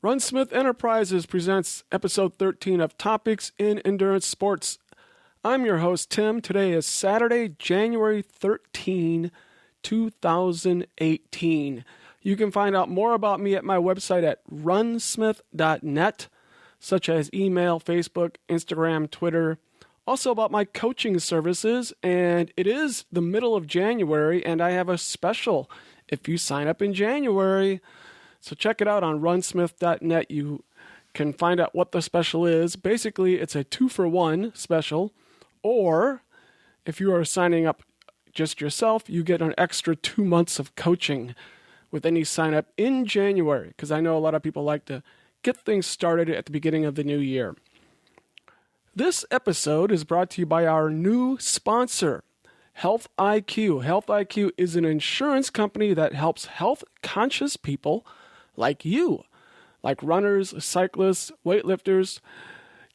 Runsmith Enterprises presents episode 13 of Topics in Endurance Sports. I'm your host, Tim. Today is Saturday, January 13, 2018. You can find out more about me at my website at runsmith.net, such as email, Facebook, Instagram, Twitter. Also about my coaching services, and it is the middle of January, and I have a special if you sign up in January. So check it out on runsmith.net. You can find out what the special is. Basically, it's a 2-for-1 special, or if you are signing up just yourself, you get an extra 2 months of coaching with any sign up in January, because I know a lot of people like to get things started at the beginning of the new year. This episode is brought to you by our new sponsor, Health IQ. Health IQ is an insurance company that helps health-conscious people like you, like runners, cyclists, weightlifters,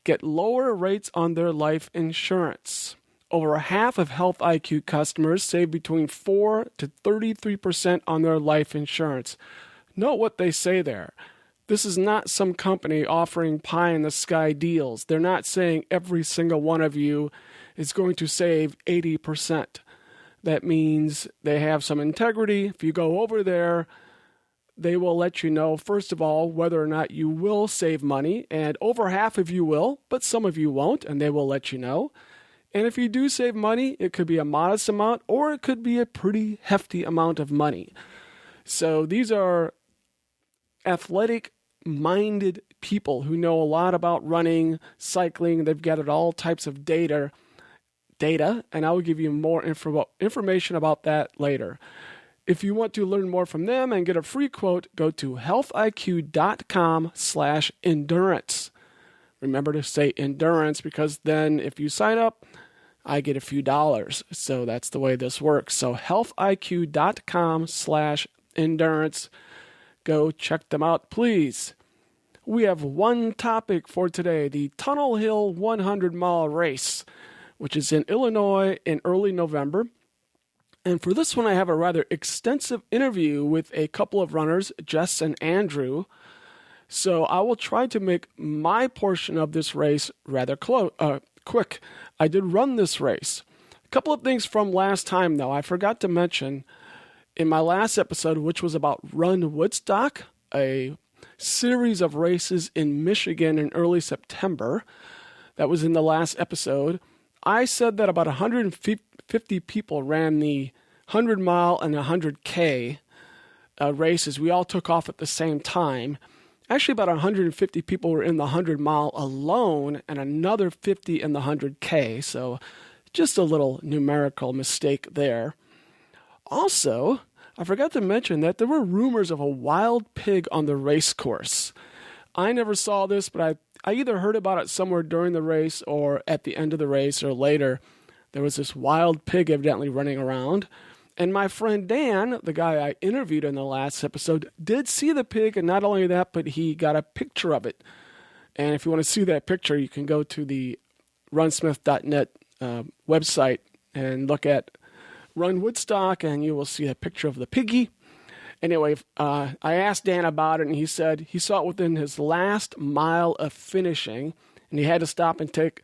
get lower rates on their life insurance. Over half of Health IQ customers save between 4 to 33% on their life insurance. Note what they say there. This is not some company offering pie-in-the-sky deals. They're not saying every single one of you is going to save 80%. That means they have some integrity. If you go over there, they will let you know, first of all, whether or not you will save money. And over half of you will, but some of you won't, and they will let you know. And if you do save money, it could be a modest amount, or it could be a pretty hefty amount of money. So these are athletic-minded people who know a lot about running, cycling. They've gathered all types of data, and I will give you more information about that later. If you want to learn more from them and get a free quote, go to healthiq.com/endurance. Remember to say endurance, because then if you sign up, I get a few dollars. So that's the way this works. So healthiq.com/endurance. Go check them out, please. We have one topic for today, the Tunnel Hill 100-mile race, which is in Illinois in early November. And for this one, I have a rather extensive interview with a couple of runners, Jess and Andrew. So I will try to make my portion of this race rather quick. I did run this race. A couple of things from last time, though. I forgot to mention in my last episode, which was about Run Woodstock, a series of races in Michigan in early September. That was in the last episode. I said that about 150 people ran the 100-mile and 100K races. We all took off at the same time. Actually, about 150 people were in the 100-mile alone and another 50 in the 100K. So just a little numerical mistake there. Also, I forgot to mention that there were rumors of a wild pig on the race course. I never saw this, but I either heard about it somewhere during the race or at the end of the race or later. There was this wild pig evidently running around. And my friend Dan, the guy I interviewed in the last episode, did see the pig. And not only that, but he got a picture of it. And if you want to see that picture, you can go to the runsmith.net website and look at Run Woodstock, and you will see a picture of the piggy. Anyway, I asked Dan about it, and he said he saw it within his last mile of finishing, and he had to stop and take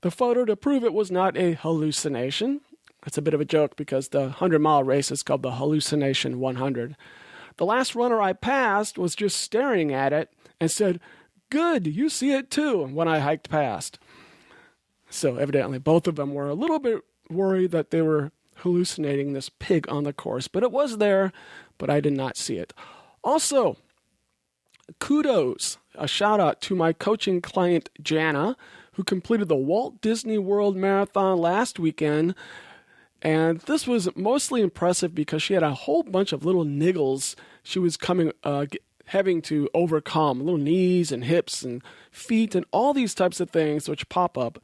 the photo to prove it was not a hallucination. That's a bit of a joke because the 100-mile race is called the Hallucination 100. The last runner I passed was just staring at it and said, "Good, you see it too," when I hiked past. So evidently both of them were a little bit worried that they were hallucinating this pig on the course, but it was there, but I did not see it. Also, kudos, a shout out to my coaching client, Jana, who completed the Walt Disney World Marathon last weekend. And this was mostly impressive because she had a whole bunch of little niggles she was having to overcome, little knees and hips and feet and all these types of things which pop up.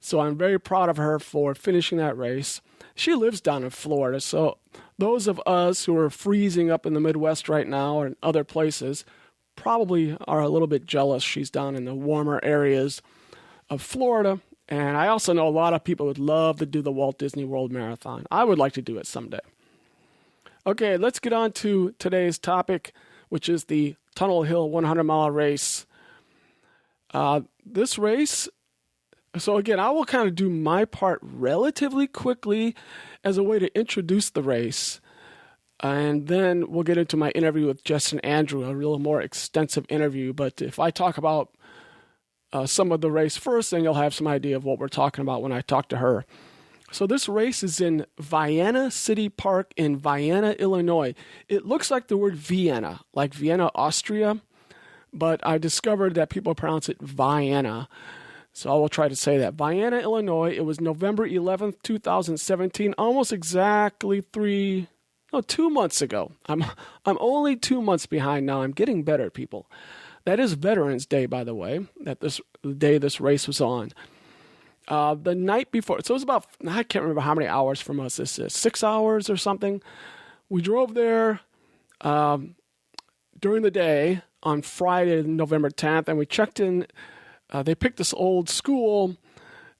So I'm very proud of her for finishing that race. She lives down in Florida, so those of us who are freezing up in the Midwest right now or in other places probably are a little bit jealous she's down in the warmer areas of Florida. And I also know a lot of people would love to do the Walt Disney World Marathon. I would like to do it someday. Okay, let's get on to today's topic, which is the Tunnel Hill 100-mile race. This race, so again, I will kind of do my part relatively quickly as a way to introduce the race. And then we'll get into my interview with Jess and Andrew, a little more extensive interview. But if I talk about some of the race first, then you'll have some idea of what we're talking about when I talk to her. So this race is in Vienna City Park in Vienna, Illinois. It looks like the word Vienna, like Vienna, Austria, but I discovered that people pronounce it Vienna. So I will try to say that. Vienna, Illinois. It was November 11th, 2017, almost exactly 2 months ago. I'm only 2 months behind now. I'm getting better, people. That is Veterans Day, by the way, the day this race was on. The night before, so it was about, I can't remember how many hours from us this is, 6 hours or something. We drove there during the day on Friday, November 10th, and we checked in. They picked this old school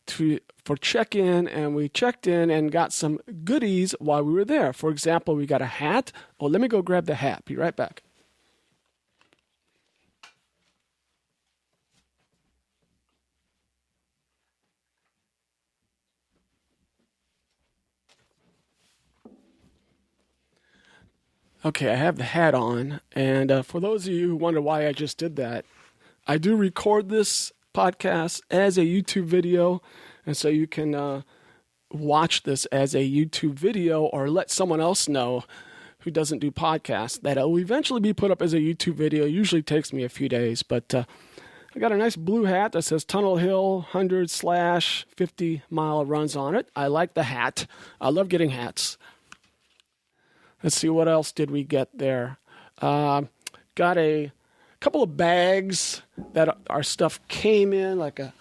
for check-in, and we checked in and got some goodies while we were there. For example, we got a hat. Oh, let me go grab the hat. Be right back. Okay, I have the hat on, and for those of you who wonder why I just did that, I do record this podcast as a YouTube video, and so you can watch this as a YouTube video or let someone else know who doesn't do podcasts that it will eventually be put up as a YouTube video. It usually takes me a few days, but I got a nice blue hat that says Tunnel Hill 100/50 mile runs on it. I like the hat. I love getting hats. Let's see, what else did we get there? Got a couple of bags that our stuff came in, like a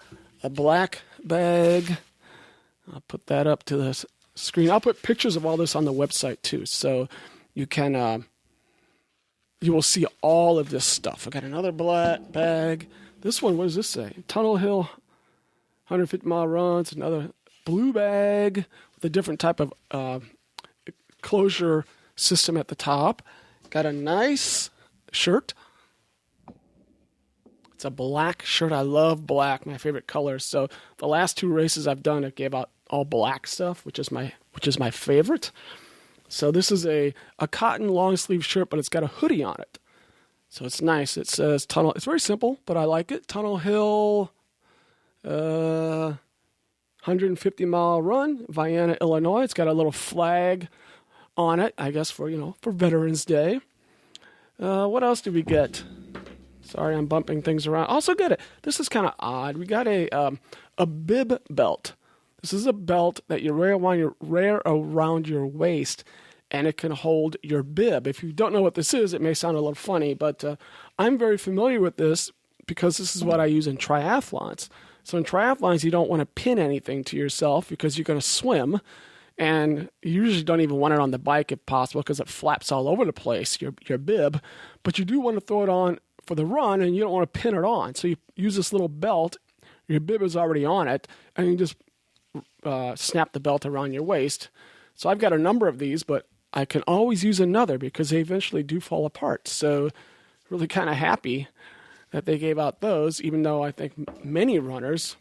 black bag. I'll put that up to the screen. I'll put pictures of all this on the website too, so you can you will see all of this stuff. I got another black bag. This one, what does this say? Tunnel Hill 150-mile runs. Another blue bag with a different type of closure system at the top. Got a nice shirt. It's a black shirt. I love black, my favorite color. So the last 2 races I've done, I gave out all black stuff, which is my favorite. So this is a cotton long sleeve shirt, but it's got a hoodie on it. So it's nice. It says Tunnel. It's very simple, but I like it. Tunnel Hill 150-mile run, Vienna, Illinois. It's got a little flag on it, I guess for Veterans Day. What else did we get? Sorry, I'm bumping things around. Also got it. This is kind of odd. We got a bib belt. This is a belt that you wear around your waist, and it can hold your bib. If you don't know what this is, it may sound a little funny, but I'm very familiar with this because this is what I use in triathlons. So in triathlons, you don't want to pin anything to yourself because you're going to swim. And you usually don't even want it on the bike if possible because it flaps all over the place, your bib. But you do want to throw it on for the run, and you don't want to pin it on. So you use this little belt. Your bib is already on it, and you just snap the belt around your waist. So I've got a number of these, but I can always use another because they eventually do fall apart. So really kind of happy that they gave out those, even though I think many runners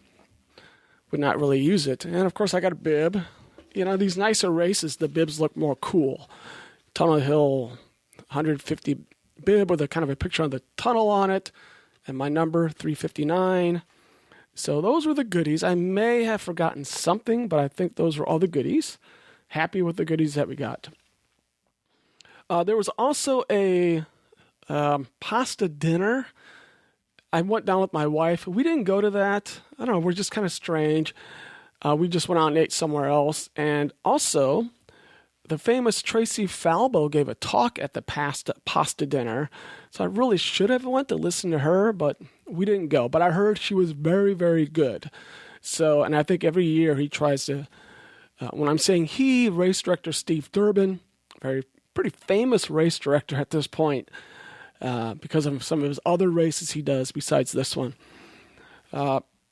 would not really use it. And, of course, I got a bib. These nicer races, the bibs look more cool. Tunnel Hill 150 bib with a kind of a picture of the tunnel on it, and my number, 359. So those were the goodies. I may have forgotten something, but I think those were all the goodies. Happy with the goodies that we got. There was also a pasta dinner. I went down with my wife. We didn't go to that. I don't know. We're just kind of strange. We just went out and ate somewhere else. And also, the famous Tracy Falbo gave a talk at the pasta dinner. So I really should have went to listen to her, but we didn't go. But I heard she was very, very good. So, and I think every year he tries to, when I'm saying he, race director Steve Durbin, pretty famous race director at this point, because of some of his other races he does besides this one.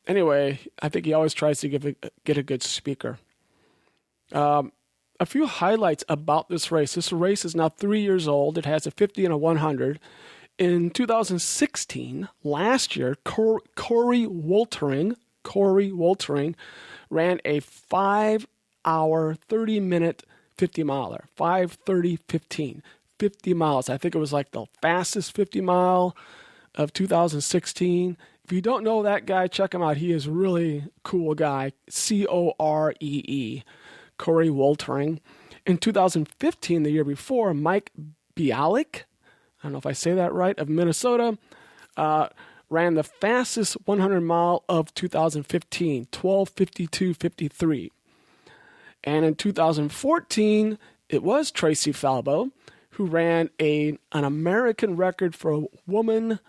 Anyway, I think he always tries to get a good speaker. a few highlights about this race. This race is now 3 years old. It has a 50 and a 100. In 2016, last year, Corey Woltering ran a 5-hour, 30-minute 50 miler, 5:30:15, 50 miles. I think it was like the fastest 50 mile of 2016. If you don't know that guy, check him out. He is a really cool guy. Coree, Corey Woltering. In 2015, the year before, Mike Bialik, I don't know if I say that right, of Minnesota, ran the fastest 100 mile of 2015, 12:52:53. And in 2014, it was Tracy Falbo who ran an American record for a woman,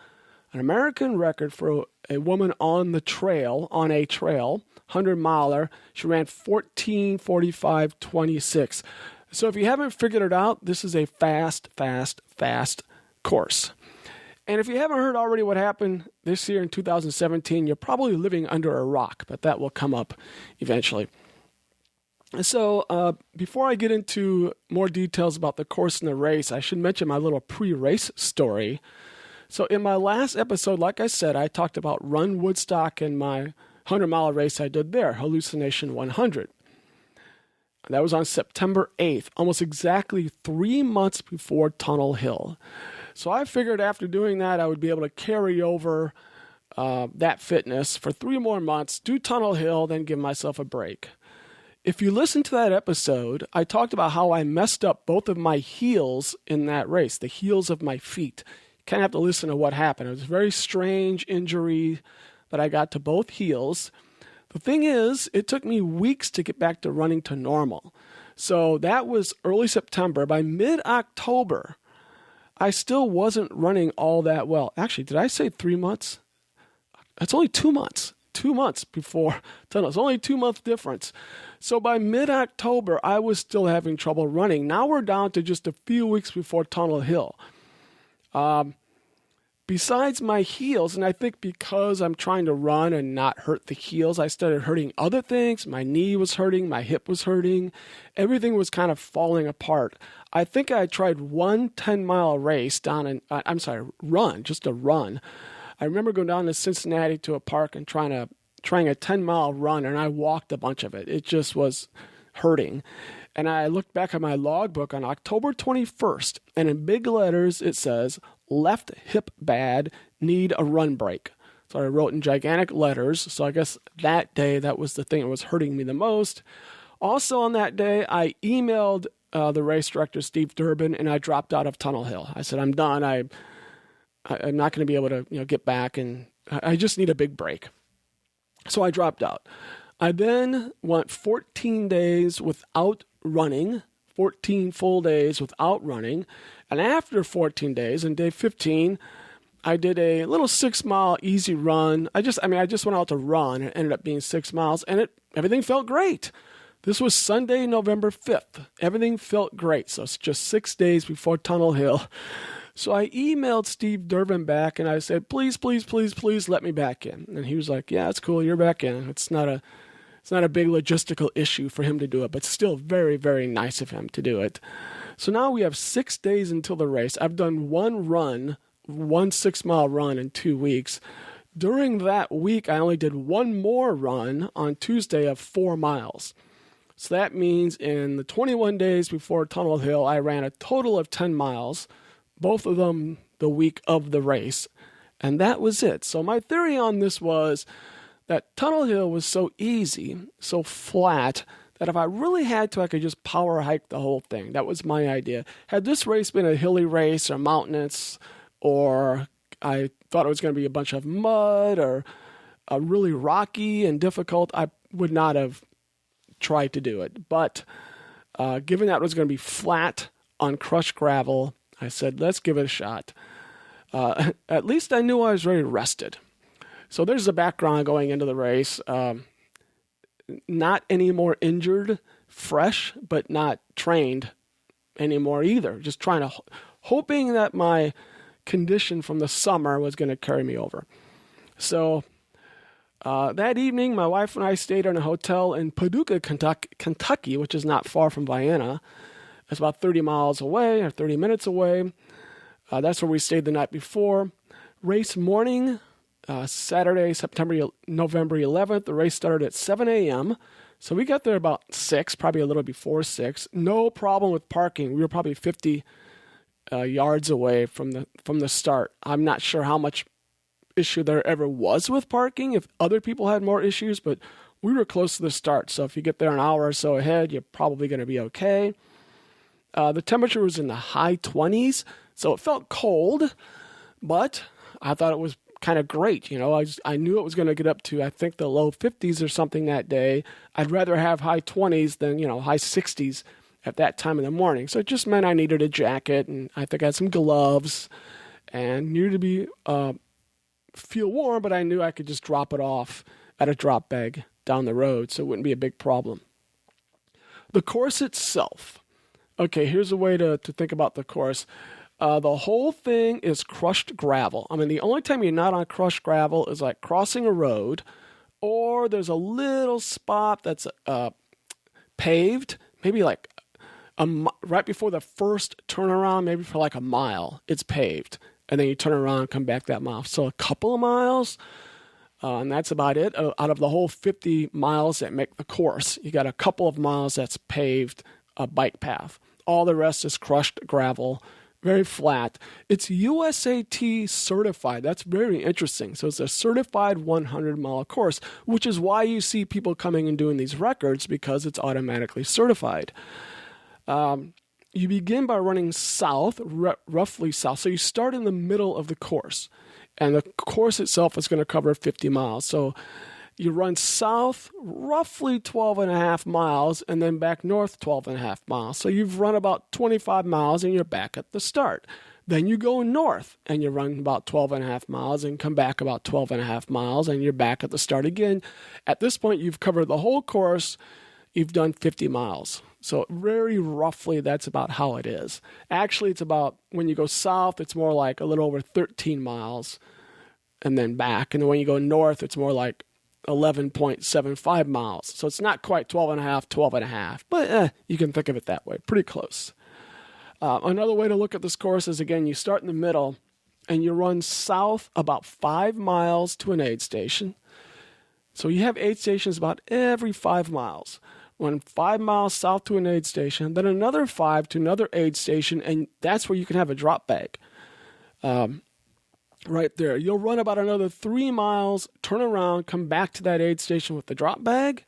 on the trail, 100 miler. She ran 14:45:26. So if you haven't figured it out, this is a fast course. And if you haven't heard already what happened this year in 2017, you're probably living under a rock, but that will come up eventually. So before I get into more details about the course and the race, I should mention my little pre-race story. So in my last episode, like I said, I talked about Run Woodstock and my 100-mile race I did there, Hallucination 100. That was on September 8th, almost exactly 3 months before Tunnel Hill. So I figured after doing that, I would be able to carry over that fitness for 3 more months, do Tunnel Hill, then give myself a break. If you listen to that episode, I talked about how I messed up both of my heels in that race, the heels of my feet. You kind of have to listen to what happened. It was a very strange injury that I got to both heels. The thing is, it took me weeks to get back to running to normal. So that was early September. By mid-October, I still wasn't running all that well. Actually, did I say 3 months? It's only 2 months. 2 months before Tunnel. It's only a 2-month difference. So by mid-October, I was still having trouble running. Now we're down to just a few weeks before Tunnel Hill. Besides my heels, and I think because I'm trying to run and not hurt the heels, I started hurting other things. My knee was hurting. My hip was hurting. Everything was kind of falling apart. I think I tried one 10-mile race run, just a run. I remember going down to Cincinnati to a park and trying a 10-mile run, and I walked a bunch of it. It just was hurting. And I looked back at my logbook on October 21st, and in big letters it says, left hip bad, need a run break. So I wrote in gigantic letters. So I guess that day, that was the thing that was hurting me the most. Also on that day, I emailed the race director, Steve Durbin, and I dropped out of Tunnel Hill. I said, I'm done. I'm not going to be able to get back, and I just need a big break. So I dropped out. I then went 14 days without running, 14 full days without running. And after 14 days, on day 15, I did a little 6-mile easy run. I just went out to run. It ended up being 6 miles, and everything felt great. This was Sunday, November 5th. Everything felt great. So it's just 6 days before Tunnel Hill. So I emailed Steve Durbin back, and I said, please let me back in. And he was like, yeah, it's cool. You're back in. It's not a big logistical issue for him to do it, but still very, very nice of him to do it. So now we have 6 days until the race. I've done one 6-mile run in 2 weeks. During that week, I only did one more run on Tuesday of 4 miles. So that means in the 21 days before Tunnel Hill, I ran a total of 10 miles, both of them the week of the race. And that was it. So my theory on this was that Tunnel Hill was so easy, so flat, that if I really had to, I could just power hike the whole thing. That was my idea. Had this race been a hilly race or mountainous, or I thought it was going to be a bunch of mud or really rocky and difficult, I would not have tried to do it. But given that it was going to be flat on crushed gravel, I said, let's give it a shot. At least I knew I was very rested. So there's the background going into the race. Not any more injured, fresh, but not trained anymore either. Just hoping that my condition from the summer was going to carry me over. So That evening, my wife and I stayed in a hotel in Paducah, Kentucky, which is not far from Vienna. It's about 30 miles away or 30 minutes away. That's where we stayed the night before. Race morning, Saturday, November 11th. The race started at 7 a.m. So we got there about 6, probably a little before 6. No problem with parking. We were probably 50 yards away from the start. I'm not sure how much issue there ever was with parking, if other people had more issues, but we were close to the start. So if you get there an hour or so ahead, you're probably going to be okay. The temperature was in the high 20s, so it felt cold, but I thought it was kind of great. I knew it was going to get up to, I think, the low 50s or something that day. I'd rather have high 20s than, high 60s at that time in the morning. So it just meant I needed a jacket, and I think I had some gloves, and needed to be feel warm, but I knew I could just drop it off at a drop bag down the road, so it wouldn't be a big problem. The course itself. Okay, here's a way to think about the course. The whole thing is crushed gravel. I mean, the only time you're not on crushed gravel is like crossing a road, or there's a little spot that's paved, maybe like right before the first turnaround, maybe for like a mile, it's paved. And then you turn around and come back that mile. So a couple of miles, and that's about it. Out of the whole 50 miles that make the course, you got a couple of miles that's paved bike path. All the rest is crushed gravel, very flat. It's USAT certified. That's very interesting. So it's a certified 100-mile course, which is why you see people coming and doing these records, because it's automatically certified. You begin by running south, roughly south. So you start in the middle of the course, and the course itself is going to cover 50 miles. So you run south roughly 12 and a half miles, and then back north 12 and a half miles. So you've run about 25 miles, and you're back at the start. Then you go north, and you run about 12 and a half miles, and come back about 12 and a half miles, and you're back at the start again. At this point, you've covered the whole course. You've done 50 miles. So very roughly, that's about how it is. Actually, it's about, when you go south, it's more like a little over 13 miles and then back. And then when you go north, it's more like 11.75 miles. So it's not quite 12 and a half, but you can think of it that way. Pretty close. Another way to look at this course is, again, you start in the middle and you run south about 5 miles to an aid station. So you have aid stations about every 5 miles. Run 5 miles south to an aid station, then another 5 to another aid station, and that's where you can have a drop bag. Right there. You'll run about another 3 miles, turn around, come back to that aid station with the drop bag,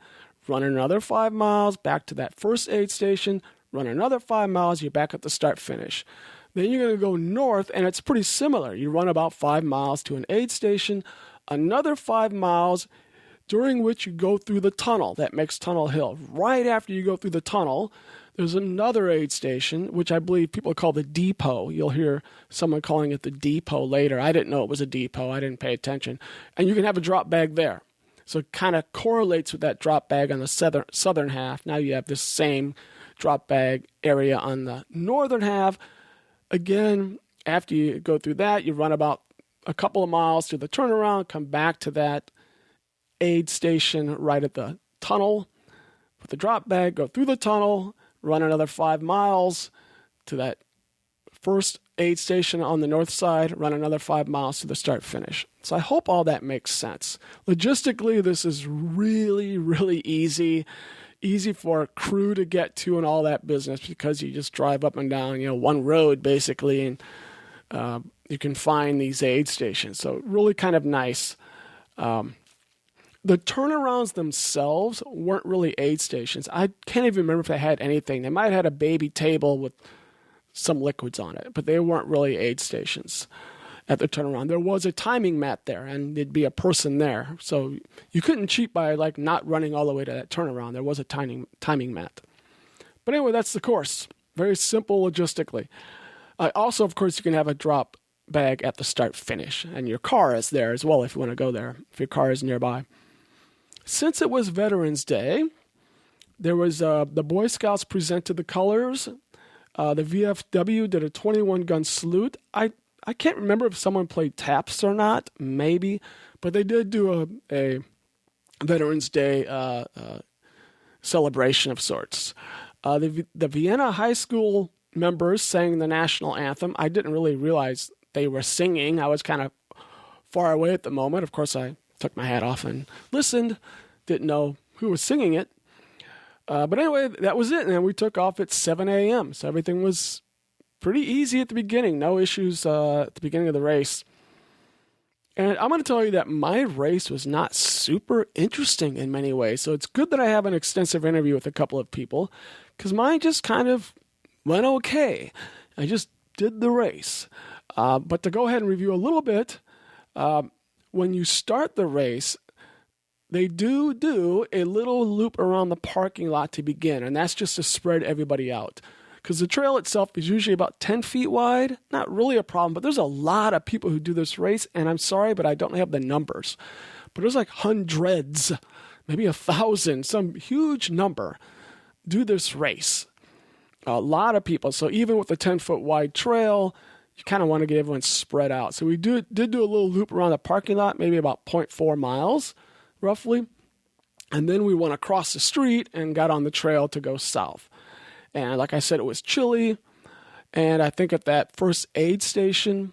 run another 5 miles, back to that first aid station, run another 5 miles, you're back at the start finish. Then you're going to go north, and it's pretty similar. You run about 5 miles to an aid station, another 5 miles, during which you go through the tunnel that makes Tunnel Hill. Right after you go through the tunnel, there's another aid station, which I believe people call the depot. You'll hear someone calling it the depot later. I didn't know it was a depot. I didn't pay attention. And you can have a drop bag there. So it kind of correlates with that drop bag on the southern half. Now you have this same drop bag area on the northern half. Again, after you go through that, you run about a couple of miles to the turnaround, come back to that aid station right at the tunnel with the drop bag, go through the tunnel, run another 5 miles to that first aid station on the north side, run another 5 miles to the start finish. So I hope all that makes sense. Logistically, this is really, really easy for a crew to get to and all that business, because you just drive up and down, one road basically, and you can find these aid stations. So really kind of nice. The turnarounds themselves weren't really aid stations. I can't even remember if they had anything. They might have had a baby table with some liquids on it, but they weren't really aid stations at the turnaround. There was a timing mat there, and there'd be a person there. So you couldn't cheat by not running all the way to that turnaround. There was a timing mat. But anyway, that's the course. Very simple logistically. Also, of course, you can have a drop bag at the start finish, and your car is there as well if you want to go there, if your car is nearby. Since it was Veterans Day, there was the Boy Scouts presented the colors. The VFW did a 21-gun salute. I can't remember if someone played taps or not, maybe, but they did do a Veterans Day celebration of sorts. The Vienna High School members sang the national anthem. I didn't really realize they were singing. I was kind of far away at the moment. Of course, I took my hat off and listened. Didn't know who was singing it. But anyway, that was it. And then we took off at 7 a.m. So everything was pretty easy at the beginning. No issues at the beginning of the race. And I'm going to tell you that my race was not super interesting in many ways. So it's good that I have an extensive interview with a couple of people, because mine just kind of went okay. I just did the race. But to go ahead and review a little bit, when you start the race, they do a little loop around the parking lot to begin, and that's just to spread everybody out. Because the trail itself is usually about 10 feet wide. Not really a problem, but there's a lot of people who do this race, and I'm sorry, but I don't have the numbers. But there's like hundreds, maybe 1,000, some huge number do this race. A lot of people. So even with the 10-foot wide trail, you kind of want to get everyone spread out. So we did do a little loop around the parking lot, maybe about 0.4 miles, roughly. And then we went across the street and got on the trail to go south. And like I said, it was chilly. And I think at that first aid station,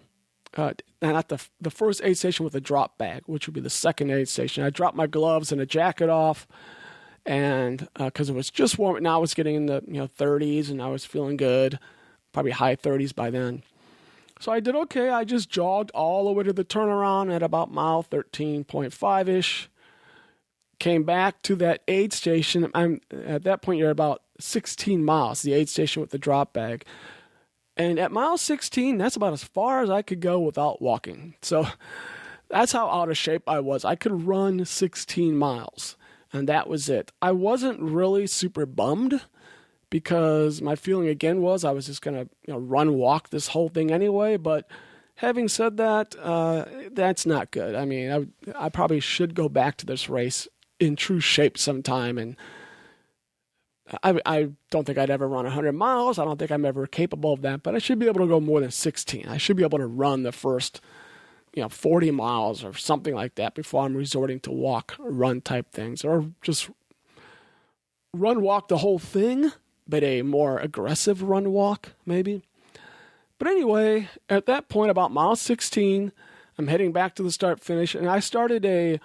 not the first aid station with a drop bag, which would be the second aid station, I dropped my gloves and a jacket off. And because it was just warm, now I was getting in the 30s and I was feeling good, probably high 30s by then. So I did okay. I just jogged all the way to the turnaround at about mile 13.5-ish. Came back to that aid station. At that point, you're about 16 miles, the aid station with the drop bag. And at mile 16, that's about as far as I could go without walking. So that's how out of shape I was. I could run 16 miles, and that was it. I wasn't really super bummed, because my feeling again was I was just going to walk this whole thing anyway. But having said that, that's not good. I mean, I probably should go back to this race in true shape sometime. And I don't think I'd ever run 100 miles. I don't think I'm ever capable of that. But I should be able to go more than 16. I should be able to run the first 40 miles or something like that before I'm resorting to walk or run type things. Or just walk the whole thing, but a more aggressive run walk, maybe. But anyway, at that point, about mile 16, I'm heading back to the start finish, and I started a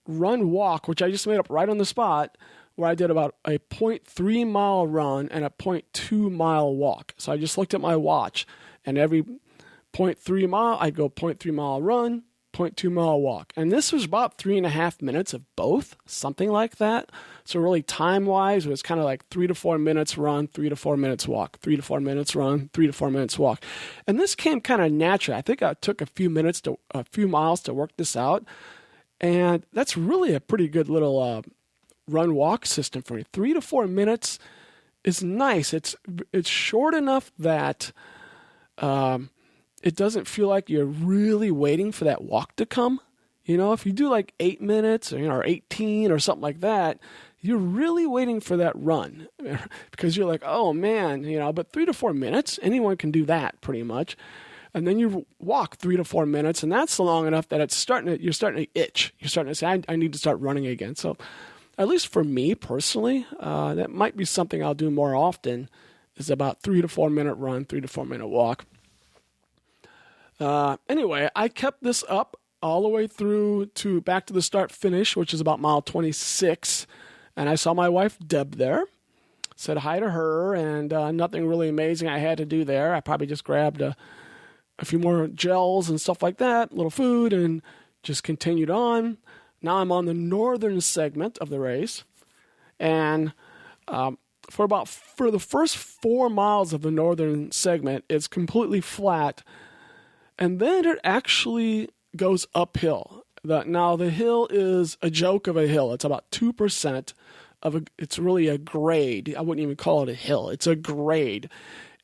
run walk, which I just made up right on the spot, where I did about a 0.3 mile run and a 0.2 mile walk. So I just looked at my watch, and every 0.3 mile, I'd go 0.3 mile run, 0.2 mile walk. And this was about 3.5 minutes of both, something like that. So really time-wise, it was kind of like 3 to 4 minutes run, 3 to 4 minutes walk, 3 to 4 minutes run, 3 to 4 minutes walk. And this came kind of naturally. I think I took a few miles to work this out. And that's really a pretty good little run-walk system for me. 3 to 4 minutes is nice. It's short enough that it doesn't feel like you're really waiting for that walk to come. If you do like 8 minutes or 18 or something like that, you're really waiting for that run because you're like, oh man, but 3 to 4 minutes, anyone can do that pretty much. And then you walk 3 to 4 minutes, and that's long enough that you're starting to itch. You're starting to say, I need to start running again. So at least for me personally, that might be something I'll do more often, is about 3 to 4 minute run, 3 to 4 minute walk. Anyway, I kept this up all the way through to back to the start finish, which is about mile 26. And I saw my wife, Deb, there. Said hi to her, and nothing really amazing I had to do there. I probably just grabbed a few more gels and stuff like that, a little food, and just continued on. Now I'm on the northern segment of the race. And for the first 4 miles of the northern segment, it's completely flat. And then it actually goes uphill. Now the hill is a joke of a hill. It's about 2% it's really a grade. I wouldn't even call it a hill. It's a grade.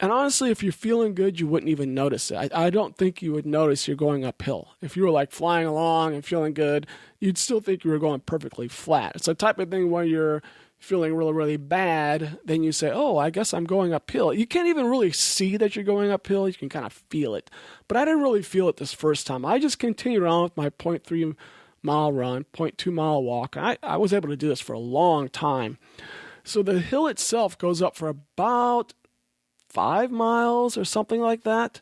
And honestly, if you're feeling good, you wouldn't even notice it. I don't think you would notice you're going uphill. If you were like flying along and feeling good, you'd still think you were going perfectly flat. It's the type of thing where you're feeling really, really bad, then you say, oh, I guess I'm going uphill. You can't even really see that you're going uphill. You can kind of feel it. But I didn't really feel it this first time. I just continued on with my 0.3 mile run, 0.2 mile walk. I was able to do this for a long time. So the hill itself goes up for about 5 miles or something like that.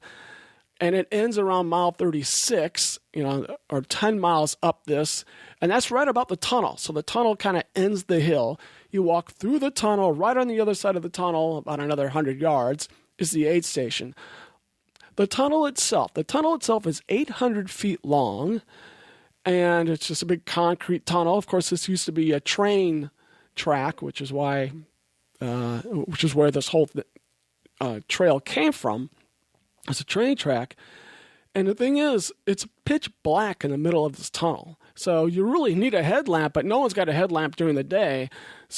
And it ends around mile 36, or 10 miles up this. And that's right about the tunnel. So the tunnel kind of ends the hill. You walk through the tunnel. Right on the other side of the tunnel, about another 100 yards, is the aid station. The tunnel itself is 800 feet long. And it's just a big concrete tunnel. Of course, this used to be a train track, which is where this whole trail came from. It's a train track. And the thing is, it's pitch black in the middle of this tunnel. So you really need a headlamp, but no one's got a headlamp during the day.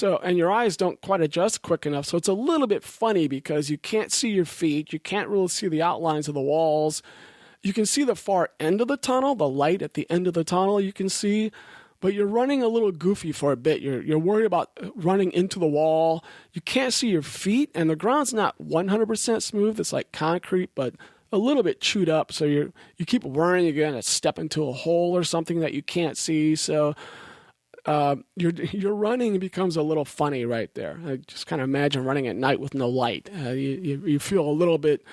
And your eyes don't quite adjust quick enough. So it's a little bit funny because you can't see your feet. You can't really see the outlines of the walls. You can see the far end of the tunnel, the light at the end of the tunnel you can see. But you're running a little goofy for a bit. You're worried about running into the wall. You can't see your feet, and the ground's not 100% smooth. It's like concrete, but a little bit chewed up. So you keep worrying you're going to step into a hole or something that you can't see. So your running becomes a little funny right there. I just kind of imagine running at night with no light. You feel a little bit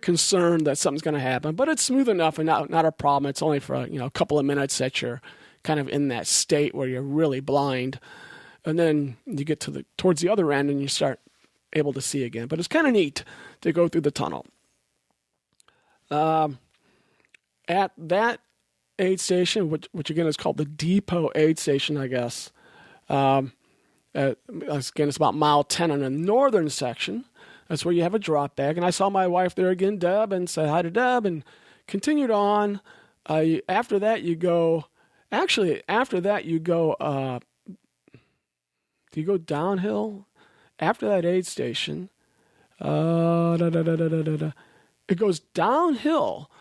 concerned that something's going to happen, but it's smooth enough and not a problem. It's only for a couple of minutes that you're kind of in that state where you're really blind, and then you get towards the other end and you start able to see again. But it's kind of neat to go through the tunnel. At that aid station, which again is called the Depot Aid Station, I guess. Again, it's about mile 10 on the northern section. That's where you have a drop bag. And I saw my wife there again, Deb, and said hi to Deb and continued on. After that, you go do you go downhill? After that aid station, it goes downhill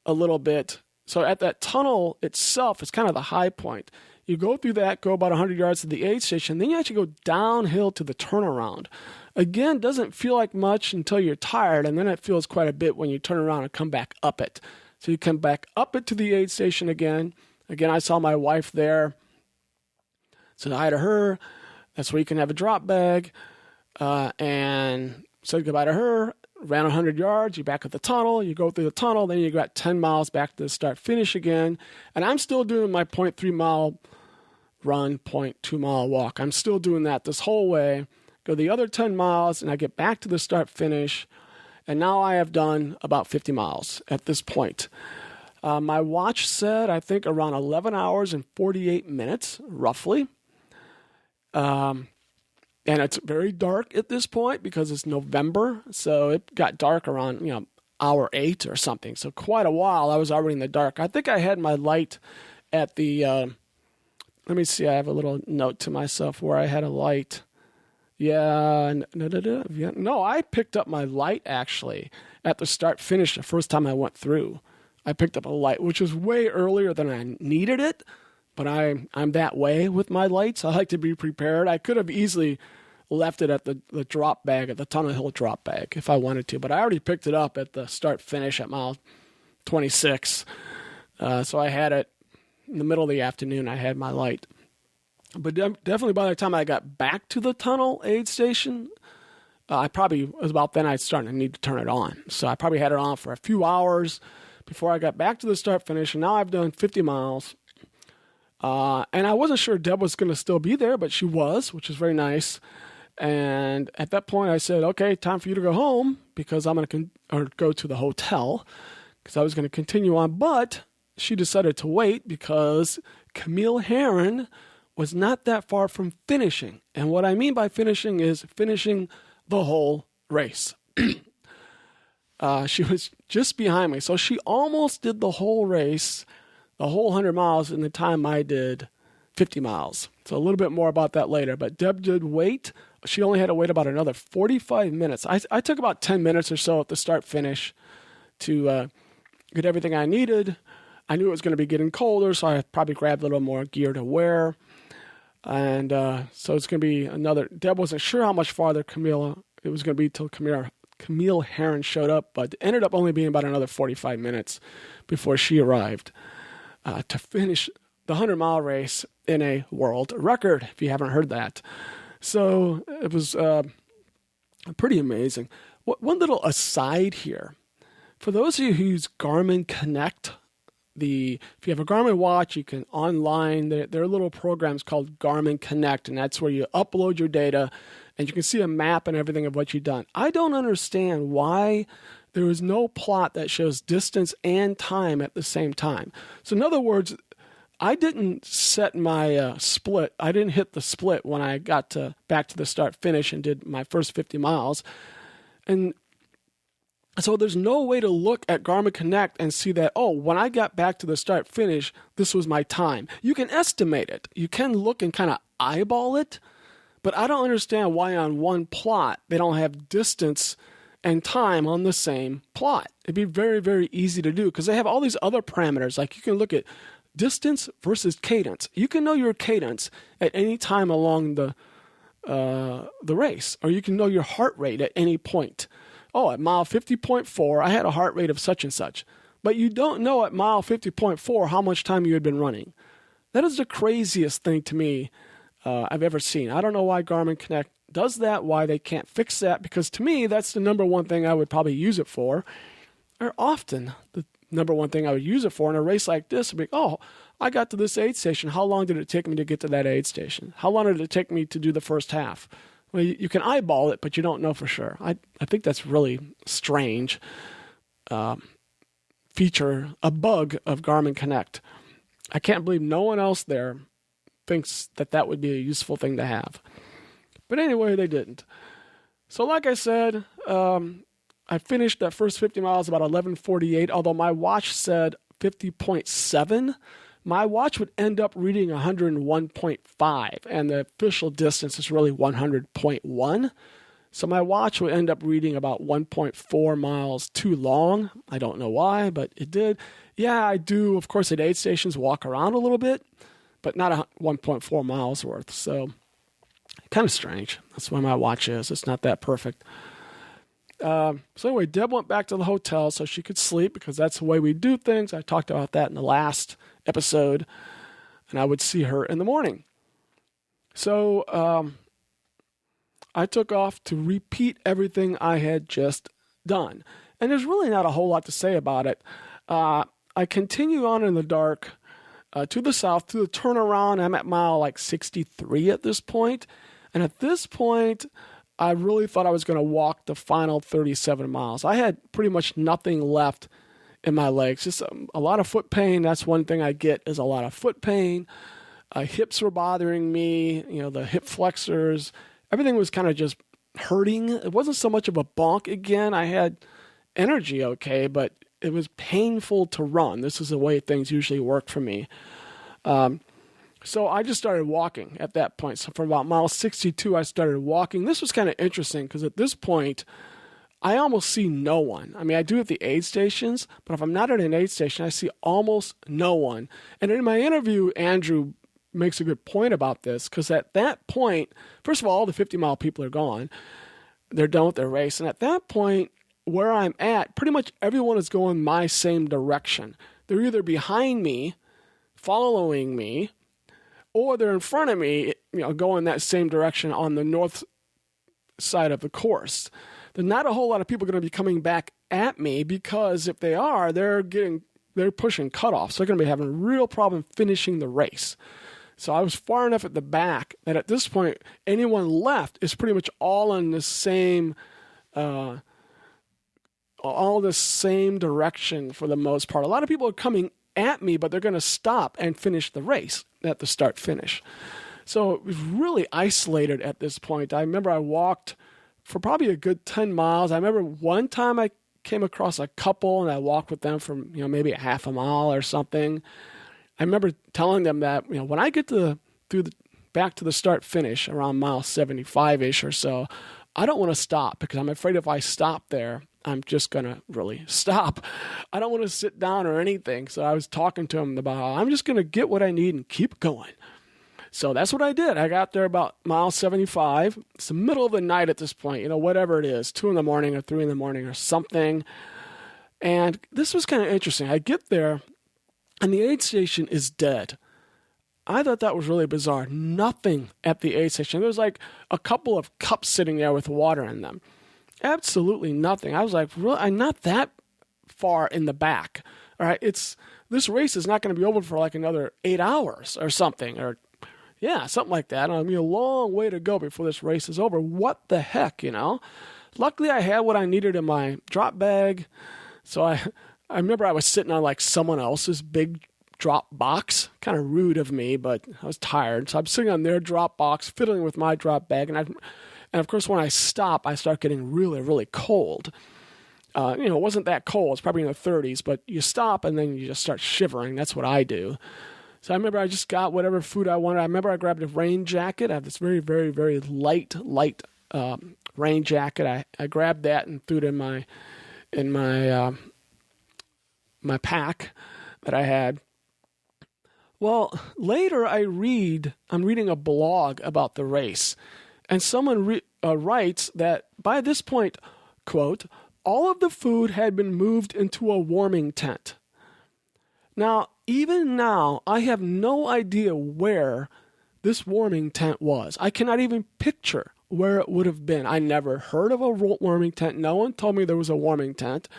a little bit. So at that tunnel itself, it's kind of the high point. You go through that, go about 100 yards to the aid station, then you actually go downhill to the turnaround. Again, doesn't feel like much until you're tired, and then it feels quite a bit when you turn around and come back up it. So you come back up it to the aid station again. Again, I saw my wife there. Said hi to her. That's where you can have a drop bag. And said goodbye to her. Ran 100 yards. You're back at the tunnel. You go through the tunnel. Then you got 10 miles back to the start-finish again. And I'm still doing my 0.3 mile run, 0.2 mile walk. I'm still doing that this whole way. Go the other 10 miles, and I get back to the start-finish. And now I have done about 50 miles at this point. My watch said, I think, around 11 hours and 48 minutes, roughly. And it's very dark at this point because it's November. So it got dark around, hour 8 or something. So quite a while I was already in the dark. I think I had my light at the, let me see, I have a little note to myself where I had a light. No, I picked up my light actually at the start finish the first time I went through. I picked up a light, which was way earlier than I needed it, but I'm that way with my lights. I like to be prepared. I could have easily left it at the drop bag, at the Tunnel Hill drop bag if I wanted to, but I already picked it up at the start finish at mile 26. So I had it in the middle of the afternoon. I had my light. But definitely by the time I got back to the tunnel aid station, I probably was about then I started to need to turn it on. So I probably had it on for a few hours before I got back to the start finish. And now I've done 50 miles. And I wasn't sure Deb was going to still be there, but she was, which is very nice. And at that point I said, okay, time for you to go home because I'm going to go to the hotel because I was going to continue on. But she decided to wait because Camille Herron was not that far from finishing. And what I mean by finishing is finishing the whole race. She was just behind me. So she almost did the whole race, the whole 100 miles in the time I did 50 miles. So a little bit more about that later. But Deb did wait. She only had to wait about another 45 minutes. I took about 10 minutes or so at the start finish to get everything I needed. I knew it was going to be getting colder, so I probably grabbed a little more gear to wear. And so it's going to be another. Deb wasn't sure how much farther it was going to be till Camille Herron showed up, but it ended up only being about another 45 minutes before she arrived. to finish the 100-mile race in a world record, if you haven't heard that. So it was pretty amazing. One little aside here. For those of you who use Garmin Connect, if you have a Garmin watch, you can online, there are little programs called Garmin Connect, and that's where you upload your data, and you can see a map and everything of what you've done. I don't understand why there is no plot that shows distance and time at the same time. So in other words, I didn't set my split. I didn't hit the split when I got back to the start finish and did my first 50 miles. And so there's no way to look at Garmin Connect and see that, oh, when I got back to the start finish, this was my time. You can estimate it. You can look and kind of eyeball it, but I don't understand why on one plot they don't have distance and time on the same plot. It'd be very, very easy to do because they have all these other parameters. Like you can look at distance versus cadence. You can know your cadence at any time along the race, or you can know your heart rate at any point. Oh, at mile 50.4, I had a heart rate of such and such. But you don't know at mile 50.4 how much time you had been running. That is the craziest thing to me I've ever seen. I don't know why Garmin Connect does that, why they can't fix that, because to me, that's the number one thing I would probably use it for, or often the number one thing I would use it for in a race like this would be, oh, I got to this aid station. How long did it take me to get to that aid station? How long did it take me to do the first half? Well, you can eyeball it, but you don't know for sure. I think that's really strange feature, a bug of Garmin Connect. I can't believe no one else there thinks that would be a useful thing to have. But anyway, they didn't. So like I said, I finished that first 50 miles about 11:48, although my watch said 50.7. My watch would end up reading 101.5, and the official distance is really 100.1. So my watch would end up reading about 1.4 miles too long. I don't know why, but it did. Yeah, I do, of course, at aid stations walk around a little bit, but not 1.4 miles worth. So kind of strange. That's why my watch is. It's not that perfect. So anyway, Deb went back to the hotel so she could sleep because that's the way we do things. I talked about that in the last episode, and I would see her in the morning. So I took off to repeat everything I had just done. And there's really not a whole lot to say about it. I continue on in the dark to the south, to the turnaround. I'm at mile like 63 at this point. And at this point, I really thought I was going to walk the final 37 miles. I had pretty much nothing left in my legs, just a lot of foot pain. That's one thing I get is a lot of foot pain. Hips were bothering me, the hip flexors. Everything was kind of just hurting. It wasn't so much of a bonk again. I had energy okay, but it was painful to run. This is the way things usually work for me. So I just started walking at that point. So from about mile 62, I started walking. This was kind of interesting because at this point, I almost see no one. I mean, I do at the aid stations, but if I'm not at an aid station, I see almost no one. And in my interview, Andrew makes a good point about this because at that point, first of all the 50-mile people are gone. They're done with their race. And at that point, where I'm at, pretty much everyone is going my same direction. They're either behind me, following me, or they're in front of me, going that same direction on the north side of the course. There's not a whole lot of people going to be coming back at me because if they are, they're pushing cutoffs. They're going to be having a real problem finishing the race. So I was far enough at the back that at this point, anyone left is pretty much all in the same, all the same direction for the most part. A lot of people are coming at me, but they're going to stop and finish the race at the start finish. So it was really isolated at this point. I remember I walked for probably a good 10 miles. I remember one time I came across a couple and I walked with them for, maybe a half a mile or something. I remember telling them that, when I get back to the start finish around mile 75-ish or so, I don't want to stop because I'm afraid if I stop there, I'm just going to really stop. I don't want to sit down or anything. So I was talking to them about how I'm just going to get what I need and keep going. So that's what I did. I got there about mile 75. It's the middle of the night at this point, whatever it is, 2 a.m. or 3 a.m. or something. And this was kind of interesting. I get there and the aid station is dead. I thought that was really bizarre. Nothing at the aid station. There was like a couple of cups sitting there with water in them. Absolutely nothing. I was like, really? I'm not that far in the back. All right, this race is not going to be over for like another 8 hours or something, or something like that. I mean, a long way to go before this race is over. What the heck, Luckily, I had what I needed in my drop bag. So I remember I was sitting on like someone else's big drop box. Kind of rude of me, but I was tired. So I'm sitting on their drop box, fiddling with my drop bag. And of course, when I stop, I start getting really, really cold. It wasn't that cold. It's probably in the 30s, but you stop and then you just start shivering. That's what I do. So I remember I just got whatever food I wanted. I remember I grabbed a rain jacket. I have this very, very, very light rain jacket. I grabbed that and threw it in my pack that I had. Well, later I'm reading a blog about the race, and someone writes that by this point, quote, all of the food had been moved into a warming tent. Now, even now, I have no idea where this warming tent was. I cannot even picture where it would have been. I never heard of a warming tent. No one told me there was a warming tent.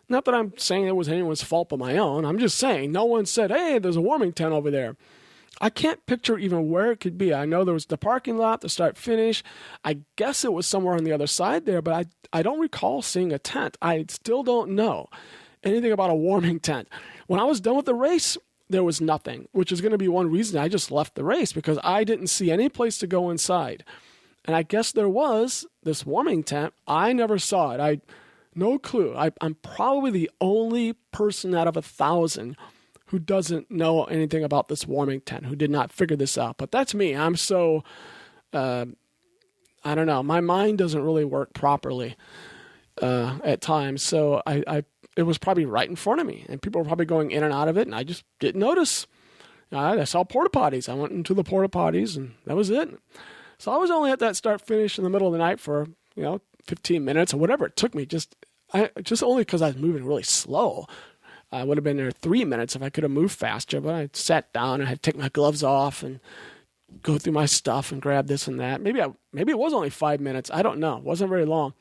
Not that I'm saying it was anyone's fault but my own. I'm just saying no one said, hey, there's a warming tent over there. I can't picture even where it could be. I know there was the parking lot, the start finish. I guess it was somewhere on the other side there, but I don't recall seeing a tent. I still don't know anything about a warming tent. When I was done with the race, there was nothing, which is going to be one reason I just left the race, because I didn't see any place to go inside. And I guess there was this warming tent. I never saw it. No clue. I'm probably the only person out of 1,000 who doesn't know anything about this warming tent, who did not figure this out. But that's me. I'm so, I don't know. My mind doesn't really work properly at times. So it was probably right in front of me, and people were probably going in and out of it, and I just didn't notice. I saw porta potties. I went into the porta potties, and that was it. So I was only at that start finish in the middle of the night for 15 minutes or whatever it took me. Just only because I was moving really slow. I would have been there 3 minutes if I could have moved faster, but I sat down and I had to take my gloves off and go through my stuff and grab this and that. Maybe it was only 5 minutes. I don't know. It wasn't very long.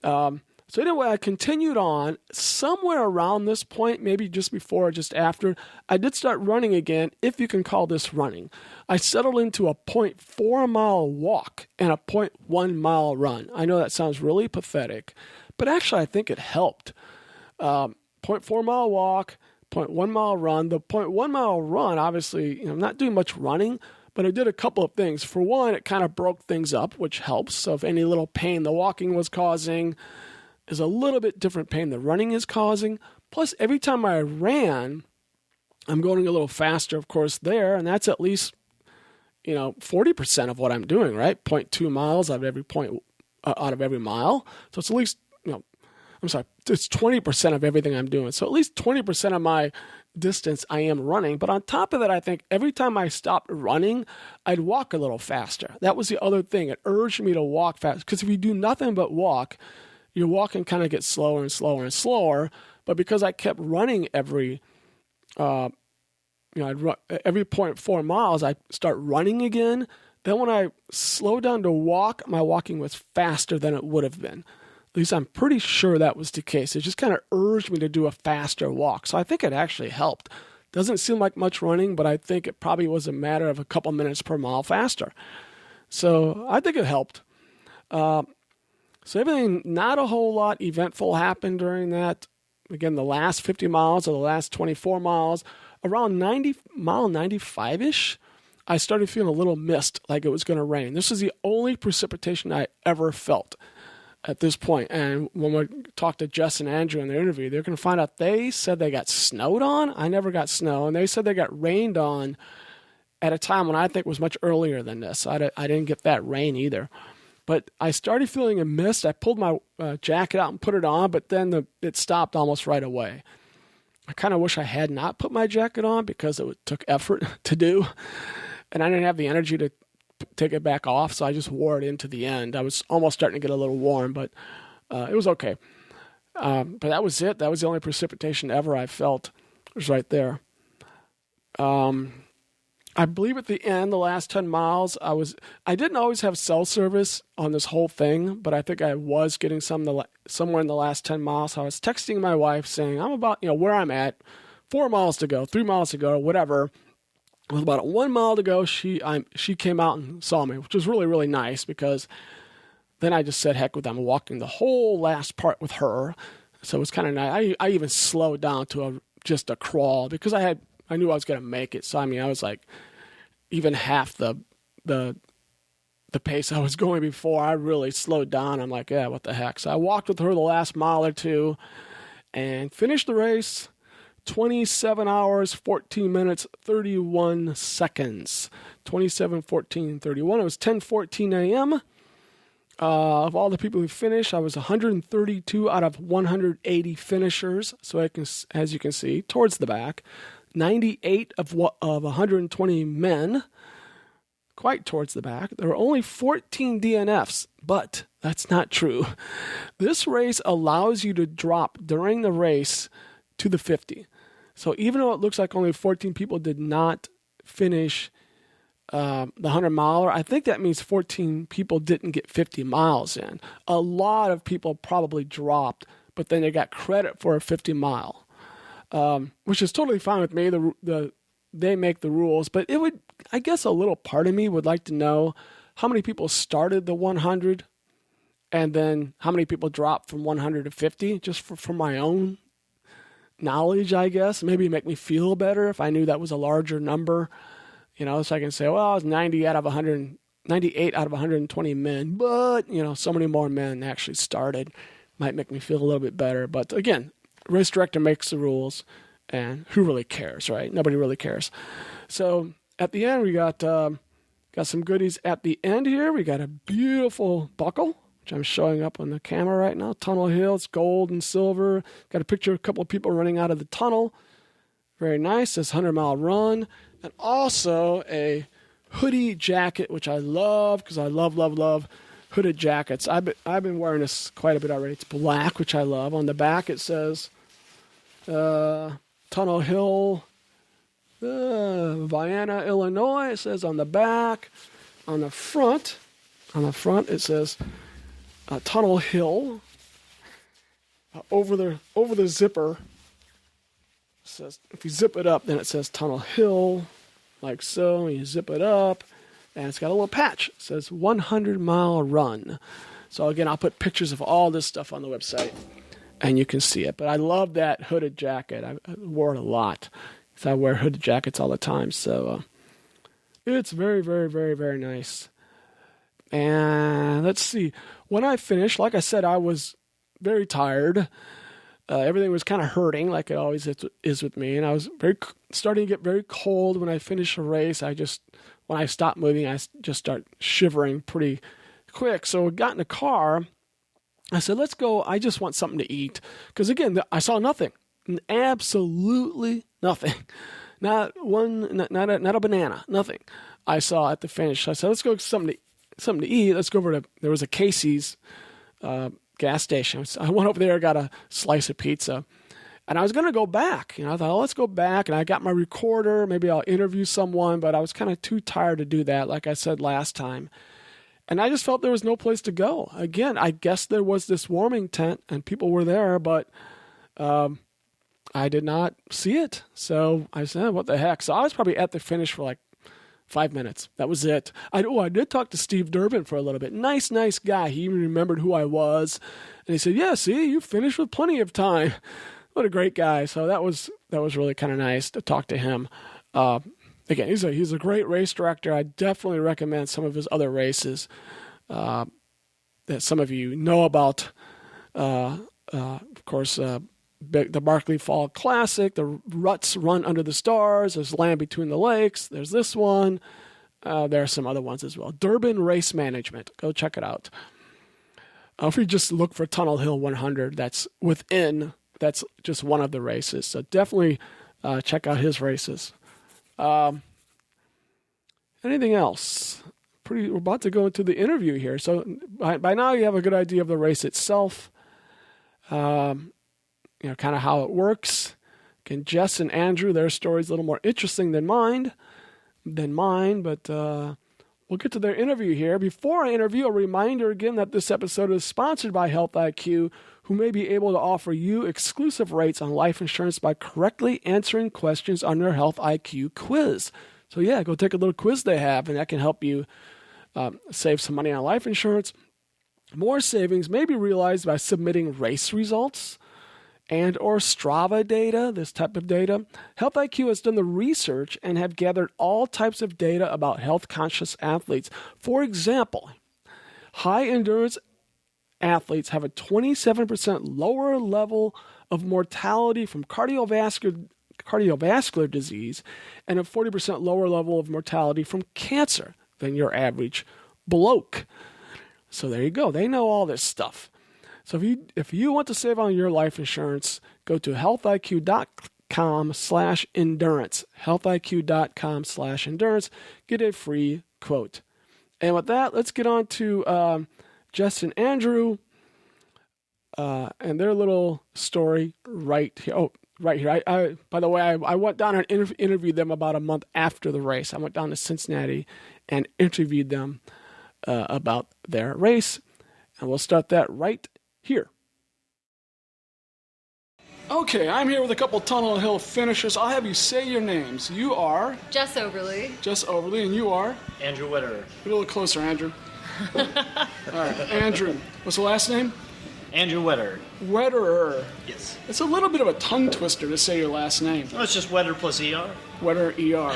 So anyway, I continued on. Somewhere around this point, maybe just before or just after, I did start running again, if you can call this running. I settled into a 0.4 mile walk and a 0.1 mile run. I know that sounds really pathetic, but actually I think it helped. 0.4 mile walk, 0.1 mile run. The 0.1 mile run, obviously, I'm not doing much running, but I did a couple of things. For one, it kind of broke things up, which helps. So if any little pain the walking was causing is a little bit different pain the running is causing. Plus, every time I ran, I'm going a little faster, of course, there, and that's at least 40% of what I'm doing, right? 0.2 miles out of every mile. So it's at least, it's 20% of everything I'm doing. So at least 20% of my distance I am running. But on top of that, I think every time I stopped running, I'd walk a little faster. That was the other thing. It urged me to walk fast. Because if you do nothing but walk, your walking kind of gets slower and slower and slower. But because I kept running every 0.4 miles, I start running again. Then when I slow down to walk, my walking was faster than it would have been. At least I'm pretty sure that was the case. It just kind of urged me to do a faster walk. So I think it actually helped. Doesn't seem like much running, but I think it probably was a matter of a couple minutes per mile faster. So I think it helped. So everything, not a whole lot eventful happened during that. Again, the last 50 miles or the last 24 miles, around mile 95-ish, I started feeling a little mist, like it was going to rain. This is the only precipitation I ever felt at this point. And when we talked to Jess and Andrew in their interview, they're going to find out they said they got snowed on. I never got snow. And they said they got rained on at a time when I think was much earlier than this. I didn't get that rain either. But I started feeling a mist. I pulled my jacket out and put it on, but then it stopped almost right away. I kind of wish I had not put my jacket on because it took effort to do. And I didn't have the energy to take it back off, so I just wore it into the end. I was almost starting to get a little warm, but it was okay. But that was it. That was the only precipitation ever I felt It was right there. I believe at the end, the last 10 miles, I didn't always have cell service on this whole thing, but I think I was getting somewhere in the last 10 miles. So I was texting my wife saying, I'm about, where I'm at, 4 miles to go, 3 miles to go, whatever. With about 1 mile to go, she came out and saw me, which was really, really nice, because then I just said, heck with them, walking the whole last part with her. So it was kind of nice. I even slowed down to just a crawl, because I knew I was going to make it. So, I was like even half the pace I was going before. I really slowed down. I'm like, yeah, what the heck. So I walked with her the last mile or two and finished the race. 27 hours, 14 minutes, 31 seconds. 27:14:31. It was 10:14 a.m. Of all the people who finished, I was 132 out of 180 finishers. So as you can see, towards the back. 98 of 120 men, quite towards the back. There were only 14 DNFs, but that's not true. This race allows you to drop during the race to the 50. So even though it looks like only 14 people did not finish the 100-miler, I think that means 14 people didn't get 50 miles in. A lot of people probably dropped, but then they got credit for a 50-mile. Which is totally fine with me. They make the rules, but I guess a little part of me would like to know how many people started the 100 and then how many people dropped from 100 to 50, just for my own knowledge, I guess. Maybe make me feel better if I knew that was a larger number, so I can say, well, I was 98 out of 120 men, but, so many more men actually started. Might make me feel a little bit better. But again, race director makes the rules, and who really cares, right? Nobody really cares. So at the end, we got some goodies at the end here. We got a beautiful buckle, which I'm showing up on the camera right now. Tunnel Hill, it's gold and silver. Got a picture of a couple of people running out of the tunnel. Very nice. This 100-mile run. And also a hoodie jacket, which I love, because I love, love, love hooded jackets. I've been wearing this quite a bit already. It's black, which I love. On the back it says Tunnel Hill, Vienna, Illinois. It says on the back. On the front it says Tunnel Hill. Over the zipper, it says, if you zip it up, then it says Tunnel Hill, like so. And you zip it up. And it's got a little patch. It says 100-mile run. So again, I'll put pictures of all this stuff on the website, and you can see it. But I love that hooded jacket. I wore it a lot, because I wear hooded jackets all the time. So it's very, very, very, very nice. And let's see. When I finished, like I said, I was very tired. Everything was kind of hurting, like it always is with me. And I was starting to get very cold when I finished a race. When I stopped moving, I just start shivering pretty quick. So we got in the car. I said, let's go. I just want something to eat. Because again, I saw nothing. Absolutely nothing. Not a banana. Nothing. I saw at the finish. I said, let's go get something to eat. Let's go over to, there was a Casey's gas station. I went over there, got a slice of pizza. And I was going to go back. I thought, let's go back. And I got my recorder. Maybe I'll interview someone. But I was kind of too tired to do that, like I said last time. And I just felt there was no place to go. Again, I guess there was this warming tent and people were there, but I did not see it. So I said, what the heck? So I was probably at the finish for like 5 minutes. That was it. I did talk to Steve Durbin for a little bit. Nice guy. He even remembered who I was. And he said, yeah, see, you finished with plenty of time. What a great guy. So that was really kind of nice to talk to him. Again, he's a great race director. I definitely recommend some of his other races that some of you know about. Of course, the Barkley Fall Classic, the Ruts Run Under the Stars, there's Land Between the Lakes, there's this one. There are some other ones as well. Durbin Race Management. Go check it out. If you just look for Tunnel Hill 100, that's just one of the races. So definitely check out his races. Anything else? We're about to go into the interview here. So by now you have a good idea of the race itself. Kind of how it works. Again, Jess and Andrew, their story's a little more interesting than mine, but we'll get to their interview here. Before I interview, a reminder again that this episode is sponsored by Health IQ, who may be able to offer you exclusive rates on life insurance by correctly answering questions on their Health IQ quiz. So yeah, go take a little quiz they have, and that can help you save some money on life insurance. More savings may be realized by submitting race results and or Strava data, this type of data. Health IQ has done the research and have gathered all types of data about health-conscious athletes. For example, high-endurance athletes have a 27% lower level of mortality from cardiovascular disease and a 40% lower level of mortality from cancer than your average bloke. So there you go. They know all this stuff. So if you want to save on your life insurance, go to healthiq.com/endurance. healthiq.com/endurance. Get a free quote. And with that, let's get on to Jess and Andrew and their little story right here. Oh, right here. I by the way, I went down and interviewed them about a month after the race. I went down to Cincinnati and interviewed them about their race. And we'll start that right here. Okay, I'm here with a couple Tunnel Hill finishers. I'll have you say your names. You are? Jess Overly. Jess Overly, and you are? Andrew Witterer. Get a little closer, Andrew. All right, Andrew. What's the last name? Andrew Witterer. Wetterer. Yes. It's a little bit of a tongue twister to say your last name. Oh, it's just Wetter plus ER. Wetter, ER.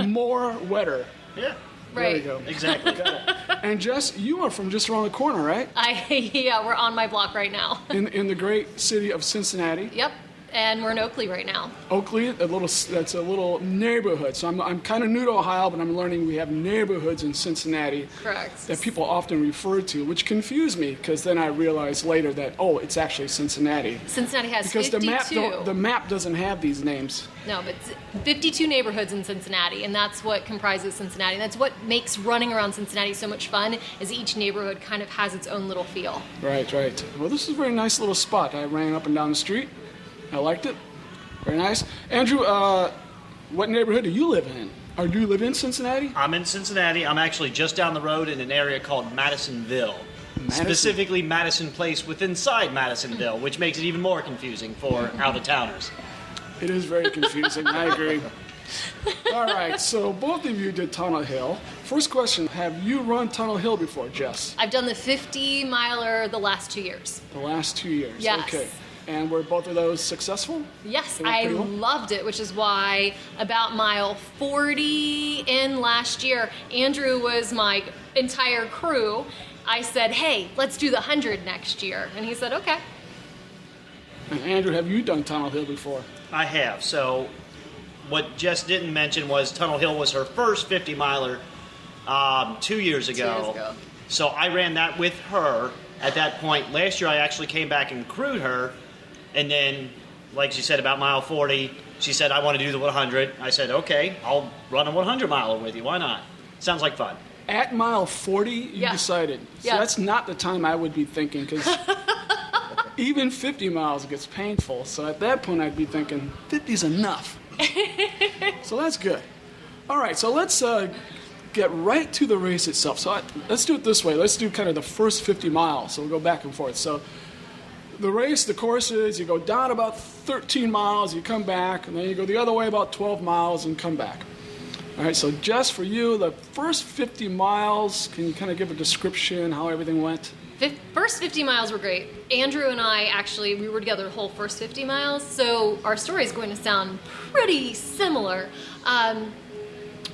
More wetter. Yeah. Right. There you go. Exactly. Got it. And Jess, you are from just around the corner, right? Yeah, we're on my block right now. In the great city of Cincinnati. Yep. And we're in Oakley right now. Oakley, that's a little neighborhood. So I'm kind of new to Ohio, but I'm learning we have neighborhoods in Cincinnati. Correct. That people often refer to, which confused me because then I realized later that it's actually Cincinnati. Cincinnati has because 52. the map doesn't have these names. No, but 52 neighborhoods in Cincinnati, and that's what comprises Cincinnati. And that's what makes running around Cincinnati so much fun, is each neighborhood kind of has its own little feel. Right. Well, this is a very nice little spot. I ran up and down the street. I liked it. Very nice. Andrew, what neighborhood do you live in? Or do you live in Cincinnati? I'm in Cincinnati. I'm actually just down the road in an area called Madisonville. Specifically Madison Place with inside Madisonville, which makes it even more confusing for out-of-towners. It is very confusing. I agree. All right, so both of you did Tunnel Hill. First question, have you run Tunnel Hill before, Jess? I've done the 50-miler the last 2 years. The last 2 years? Yes. Okay. And were both of those successful? Yes, I loved it, which is why about mile 40 in last year, Andrew was my entire crew. I said, hey, let's do the 100 next year. And he said, okay. And Andrew, have you done Tunnel Hill before? I have. So what Jess didn't mention was Tunnel Hill was her first 50-miler 2 years ago. 2 years ago. So I ran that with her at that point. Last year I actually came back and crewed her. And then, like she said, about mile 40, she said, I want to do the 100. I said, okay, I'll run a 100-miler with you. Why not? Sounds like fun. At mile 40, you decided. So that's not the time I would be thinking, because even 50 miles gets painful. So at that point, I'd be thinking, 50's enough. So that's good. All right, so let's get right to the race itself. So let's do it this way. Let's do kind of the first 50 miles. So we'll go back and forth. So the race, the course is you go down about 13 miles, you come back, and then you go the other way about 12 miles and come back. All right, so Jess, for you, the first 50 miles, can you kind of give a description how everything went? First 50 miles were great. Andrew and I we were together the whole first 50 miles, so our story is going to sound pretty similar.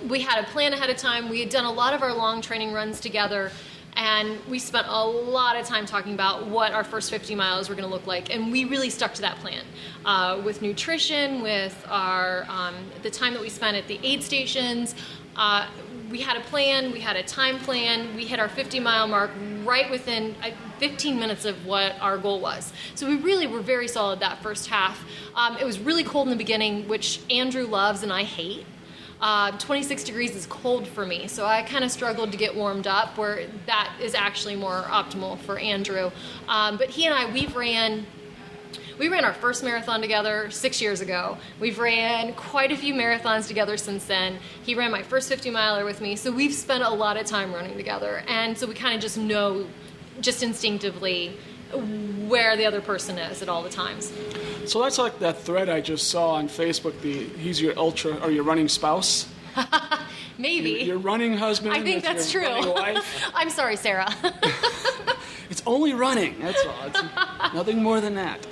We had a plan ahead of time. We had done a lot of our long training runs together, and we spent a lot of time talking about what our first 50 miles were going to look like, and we really stuck to that plan. With nutrition, with our the time that we spent at the aid stations, we had a plan, we had a time plan. We hit our 50-mile mark right within 15 minutes of what our goal was. So we really were very solid that first half. It was really cold in the beginning, which Andrew loves and I hate. 26 degrees is cold for me, so I kind of struggled to get warmed up, where that is actually more optimal for Andrew. But he and I, we ran our first marathon together 6 years ago. We've ran quite a few marathons together since then. He ran my first 50 miler with me, so we've spent a lot of time running together. And so we kind of just know, just instinctively, where the other person is at all the times. So that's like that thread I just saw on Facebook. He's your ultra or your running spouse. Maybe. Your running husband. I think that's true. Wife. I'm sorry, Sarah. It's only running. That's all. It's nothing more than that.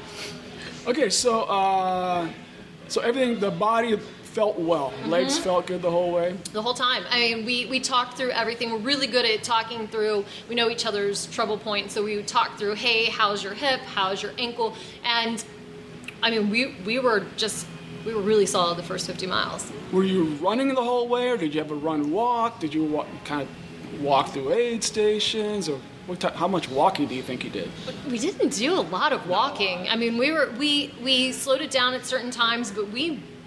Okay, so everything, the body felt well. Legs felt good the whole way. The whole time. I mean, we talked through everything. We're really good at talking through. We know each other's trouble points, so we would talk through. Hey, how's your hip? How's your ankle? And I mean, we were really solid the first 50 miles. Were you running the whole way, or did you have a run walk? Did you kind of walk through aid stations, or how much walking do you think you did? We didn't do a lot of walking. I mean, we slowed it down at certain times, but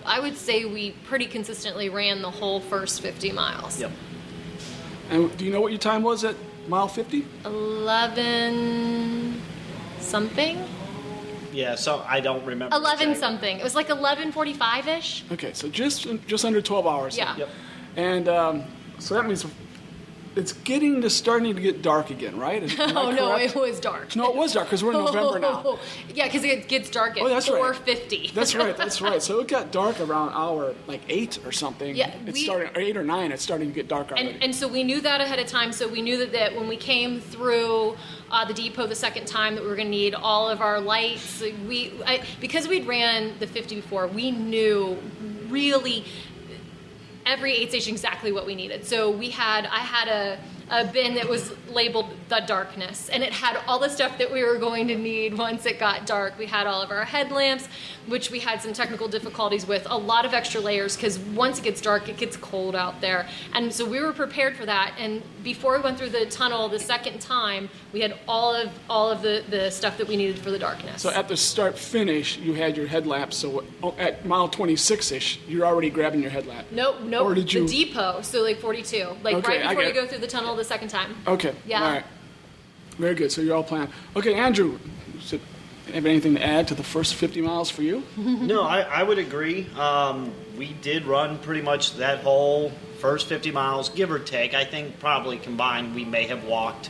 I would say we pretty consistently ran the whole first 50 miles. Yep. And do you know what your time was at mile 50? 11 something. Yeah, so I don't remember. 11 something. It was like 11:45-ish. Okay, so just under 12 hours. Yeah. Yep. And so that means it's starting to get dark again, right? Oh, no, it was dark. No, it was dark because we're in November now. Yeah, because it gets dark at 4:50. That's right. So it got dark around hour 8 or something. Yeah, it's starting, or 8 or 9. It's starting to get dark already. And so we knew that ahead of time. So we knew that when we came through the depot the second time, that we were going to need all of our lights. Because we'd ran the 50 before, we knew really every aid station exactly what we needed. So I had a bin that was labeled the darkness, and it had all the stuff that we were going to need once it got dark. We had all of our headlamps, which we had some technical difficulties with, a lot of extra layers, because once it gets dark, it gets cold out there. And so we were prepared for that. And before we went through the tunnel the second time, we had all of the stuff that we needed for the darkness. So at the start-finish, you had your headlamp. So at mile 26-ish, you're already grabbing your headlamp. Nope. Or did you? The depot, so 42. Okay, right before you go through the tunnel the second time. Okay. Yeah. All right. Very good. So you're all planned. Okay, Andrew, have anything to add to the first 50 miles for you? No, I would agree. We did run pretty much that whole first 50 miles, give or take. I think probably combined we may have walked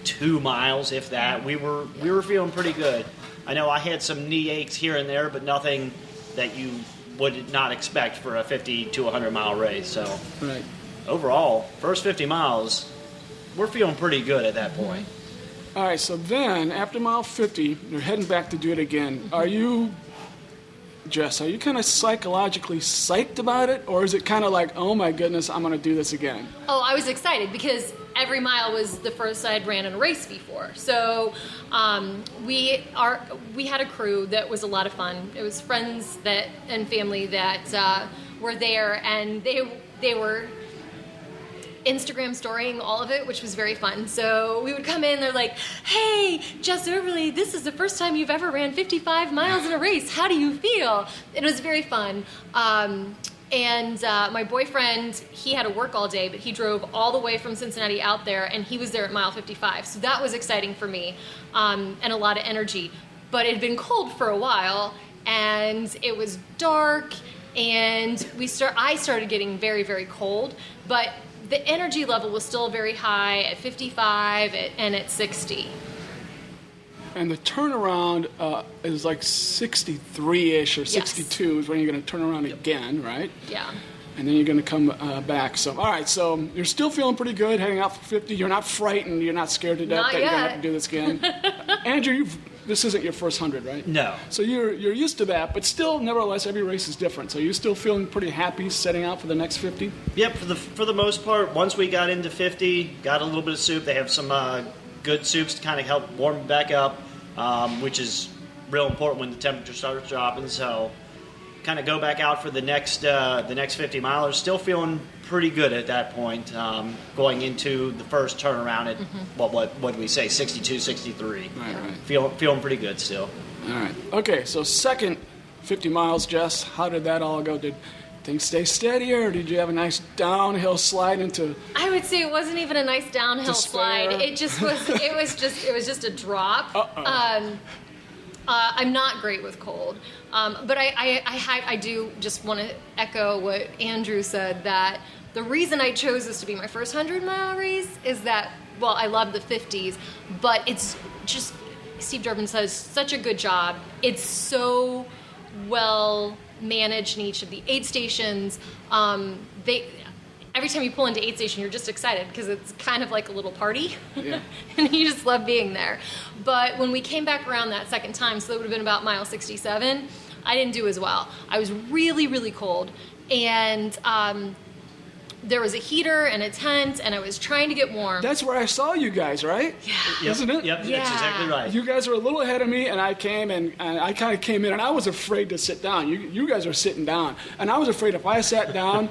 2 miles, if that. We were feeling pretty good. I know I had some knee aches here and there, but nothing that you would not expect for a 50 to 100 mile race. So Right. overall, first 50 miles, we're feeling pretty good at that point. All right, so then after mile 50, you're heading back to do it again. Are you, Jess, kind of psychologically psyched about it? Or is it kind of like, oh my goodness, I'm going to do this again? Oh, I was excited because every mile was the first I'd ran in a race before. So we had a crew that was a lot of fun. It was friends and family that were there, and they were Instagram storying all of it, which was very fun. So we would come in, they're like, hey, Jess Overly, this is the first time you've ever ran 55 miles in a race. How do you feel? It was very fun. And my boyfriend, he had to work all day, but he drove all the way from Cincinnati out there, and he was there at mile 55. So that was exciting for me, and a lot of energy. But it had been cold for a while, and it was dark, and I started getting very, very cold, but the energy level was still very high at 55 and at 60. And the turnaround is like 63-ish or 62 is when you're going to turn around again, right? Yeah. And then you're going to come back. So, all right, so you're still feeling pretty good heading out for 50. You're not frightened. You're not scared to death Not that yet. you're going to have to do this again. Andrew, this isn't your first 100, right? No. So you're used to that, but still, nevertheless, every race is different. So you're still feeling pretty happy setting out for the next 50? Yep, for the most part, once we got into 50, got a little bit of soup. They have some good soups to kind of help warm it back up, which is real important when the temperature starts dropping. So kind of go back out for the next 50 milers. Still feeling pretty good at that point, going into the first turnaround at, what did we say, 62, 63. Right. Feeling pretty good still. All right. Okay, so second 50 miles, Jess, how did that all go? Did things stay steady, or did you have a nice downhill slide into? I would say it wasn't even a nice downhill Despair. slide. It just was. It was just a drop. I'm not great with cold, but I do just want to echo what Andrew said, that the reason I chose this to be my first 100-mile race is that, well, I love the 50s, but it's just, Steve Durbin says, such a good job. It's so well managed in each of the aid stations. Every time you pull into aid station, you're just excited because it's kind of like a little party. Yeah. And you just love being there. But when we came back around that second time, so that would have been about mile 67, I didn't do as well. I was really, really cold. And there was a heater and a tent, and I was trying to get warm. That's where I saw you guys, right? Yeah. Isn't it? Yep, Yeah. that's exactly right. You guys were a little ahead of me, and I came, and I kind of came in, and I was afraid to sit down. You guys are sitting down. And I was afraid if I sat down,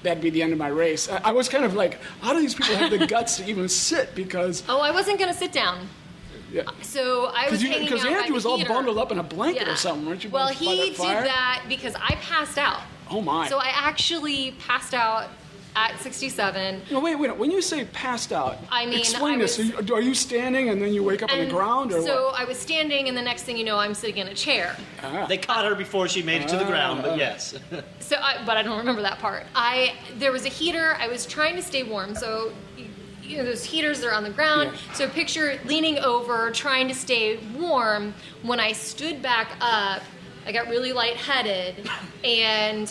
that'd be the end of my race. I was kind of like, how do these people have the guts to even sit? Because... Oh, I wasn't going to sit down. Yeah. So I was hanging out because by Andrew the was all heater. bundled up in a blanket or something, weren't you? Well, by he that fire? did that because I passed out. Oh, my. So I actually passed out at 67. No, wait. When you say passed out, I mean, explain I this. was- Are you standing and then you wake up on the ground, or so what? I was standing, and the next thing you know, I'm sitting in a chair. They caught her before she made it to the ground, but yes. But I don't remember that part. There was a heater. I was trying to stay warm. So, you know, those heaters are on the ground. Yeah. So picture leaning over, trying to stay warm. When I stood back up, I got really lightheaded, and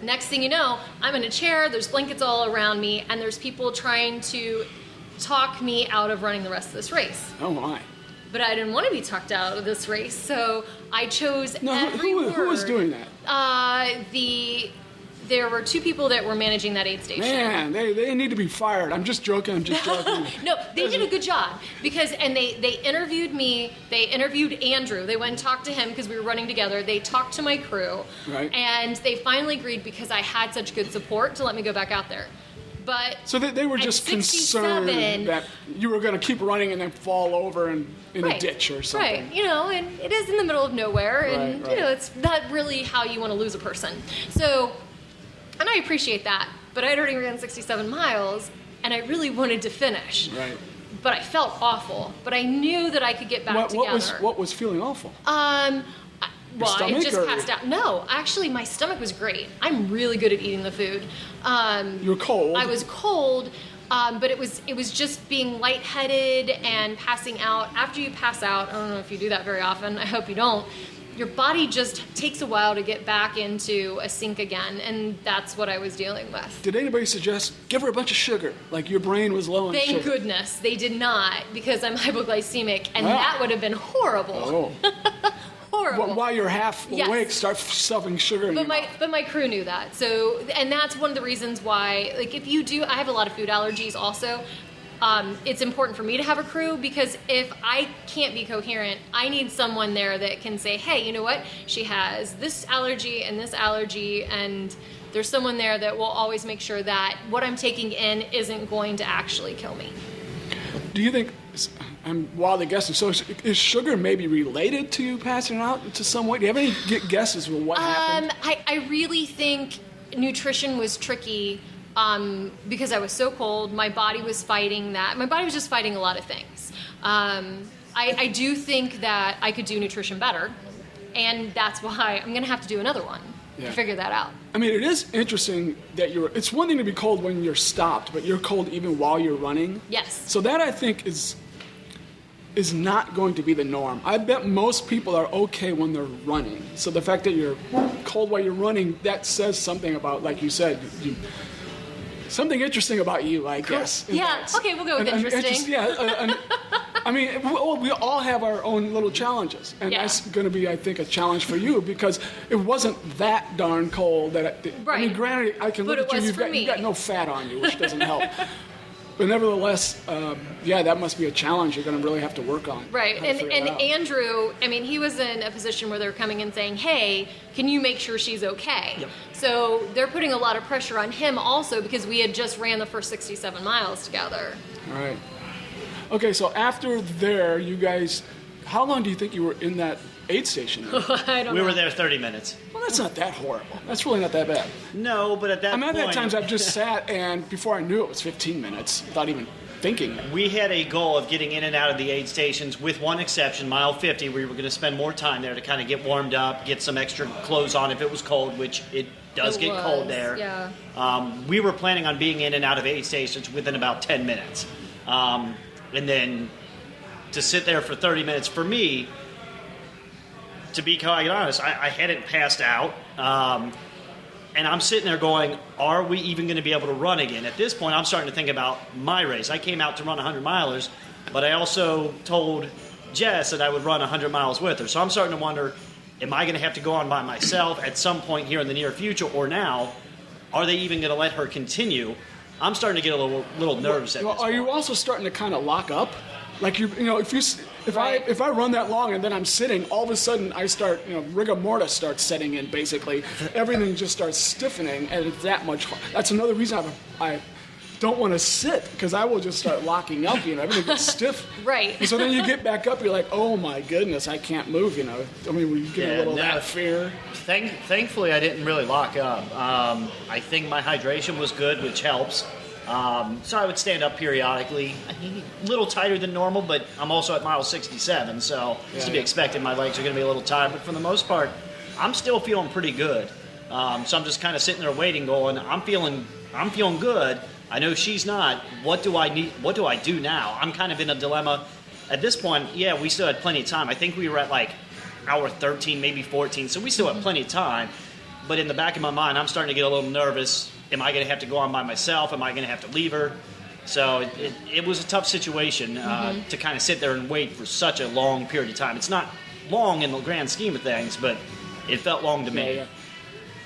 next thing you know, I'm in a chair, there's blankets all around me, and there's people trying to talk me out of running the rest of this race. Oh, my. But I didn't want to be talked out of this race, so I chose No, every word. who was doing that? There were two people that were managing that aid station. Man, they need to be fired. I'm just joking. No, they did a good job because, and they interviewed me. They interviewed Andrew. They went and talked to him because we were running together. They talked to my crew, Right. And they finally agreed because I had such good support to let me go back out there. But So they were at just 67 concerned that you were going to keep running and then fall over in a Right. ditch or something. Right, you know, and it is in the middle of nowhere, and Right. you know, it's not really how you want to lose a person. So, and I appreciate that, but I'd already ran 67 miles, and I really wanted to finish. Right. But I felt awful, but I knew that I could get back together. What was feeling awful? Well, I stomach, just or- passed out. No, actually, my stomach was great. I'm really good at eating the food. You were cold. I was cold, but it was just being lightheaded and passing out. After you pass out, I don't know if you do that very often. I hope you don't. Your body just takes a while to get back into a sync again, and that's what I was dealing with. Did anybody suggest give her a bunch of sugar? Like your brain was low on Thank sugar. goodness they did not, because I'm hypoglycemic, and Wow. that would have been horrible. Oh. Horrible. While you're half Yes. awake, start stuffing sugar in your mouth. But my crew knew that. So, and that's one of the reasons why, like, if you do, I have a lot of food allergies also. It's important for me to have a crew, because if I can't be coherent, I need someone there that can say, hey, you know what? She has this allergy, and there's someone there that will always make sure that what I'm taking in isn't going to actually kill me. Do you think, I'm wildly guessing, so is sugar maybe related to you passing out to some way? Do you have any guesses of what happened? I really think nutrition was tricky because I was so cold. My body was fighting that. My body was just fighting a lot of things. I do think that I could do nutrition better, and that's why I'm going to have to do another one to figure that out. I mean, it is interesting that it's one thing to be cold when you're stopped, but you're cold even while you're running. Yes. So that, I think, is not going to be the norm. I bet most people are okay when they're running. So the fact that you're cold while you're running, that says something about, like you said, something interesting about you, I guess. Yeah, okay, we'll go with interesting. I mean, we all have our own little challenges, and that's going to be, I think, a challenge for you, because it wasn't that darn cold. I mean, granted, I can look at you, you've got no fat on you, which doesn't help. But nevertheless, that must be a challenge you're going to really have to work on. Right, and Andrew, I mean, he was in a position where they were coming and saying, hey, can you make sure she's okay? Yep. So they're putting a lot of pressure on him also, because we had just ran the first 67 miles together. All right. Okay, so after there, you guys, how long do you think you were in that aid station? I don't know. We were there 30 minutes. Well, that's not that horrible. That's really not that bad. No, but at that point... I've had times I've just sat, and before I knew it was 15 minutes, without even thinking? We had a goal of getting in and out of the aid stations, with one exception, mile 50. We were going to spend more time there to kind of get warmed up, get some extra clothes on if it was cold, which it does get cold there. Yeah. We were planning on being in and out of aid stations within about 10 minutes. And then to sit there for 30 minutes, for me, to be quite honest, I hadn't passed out. And I'm sitting there going, are we even going to be able to run again? At this point, I'm starting to think about my race. I came out to run 100 milers, but I also told Jess that I would run 100 miles with her. So I'm starting to wonder, am I going to have to go on by myself at some point here in the near future, or now? Are they even going to let her continue? I'm starting to get a little nervous at this point. Are you also starting to kind of lock up? Like if I run that long and then I'm sitting, all of a sudden I start, rigor mortis starts setting in. Basically, everything just starts stiffening, and it's that much. That's another reason I don't want to sit, because I will just start locking up. Everything gets stiff. Right. And so then you get back up, you're like, oh my goodness, I can't move. I mean, we get a little of that fear. Thankfully, I didn't really lock up. I think my hydration was good, which helps. So I would stand up periodically, a little tighter than normal, but I'm also at mile 67, so it's to be expected. My legs are going to be a little tired, but for the most part, I'm still feeling pretty good. So I'm just kind of sitting there waiting, going, I'm feeling good. I know she's not. What do I need? What do I do now? I'm kind of in a dilemma. At this point, we still had plenty of time. I think we were at like hour 13, maybe 14, so we still had plenty of time. But in the back of my mind, I'm starting to get a little nervous. Am I going to have to go on by myself? Am I going to have to leave her? So it was a tough situation to kind of sit there and wait for such a long period of time. It's not long in the grand scheme of things, but it felt long to me. Yeah.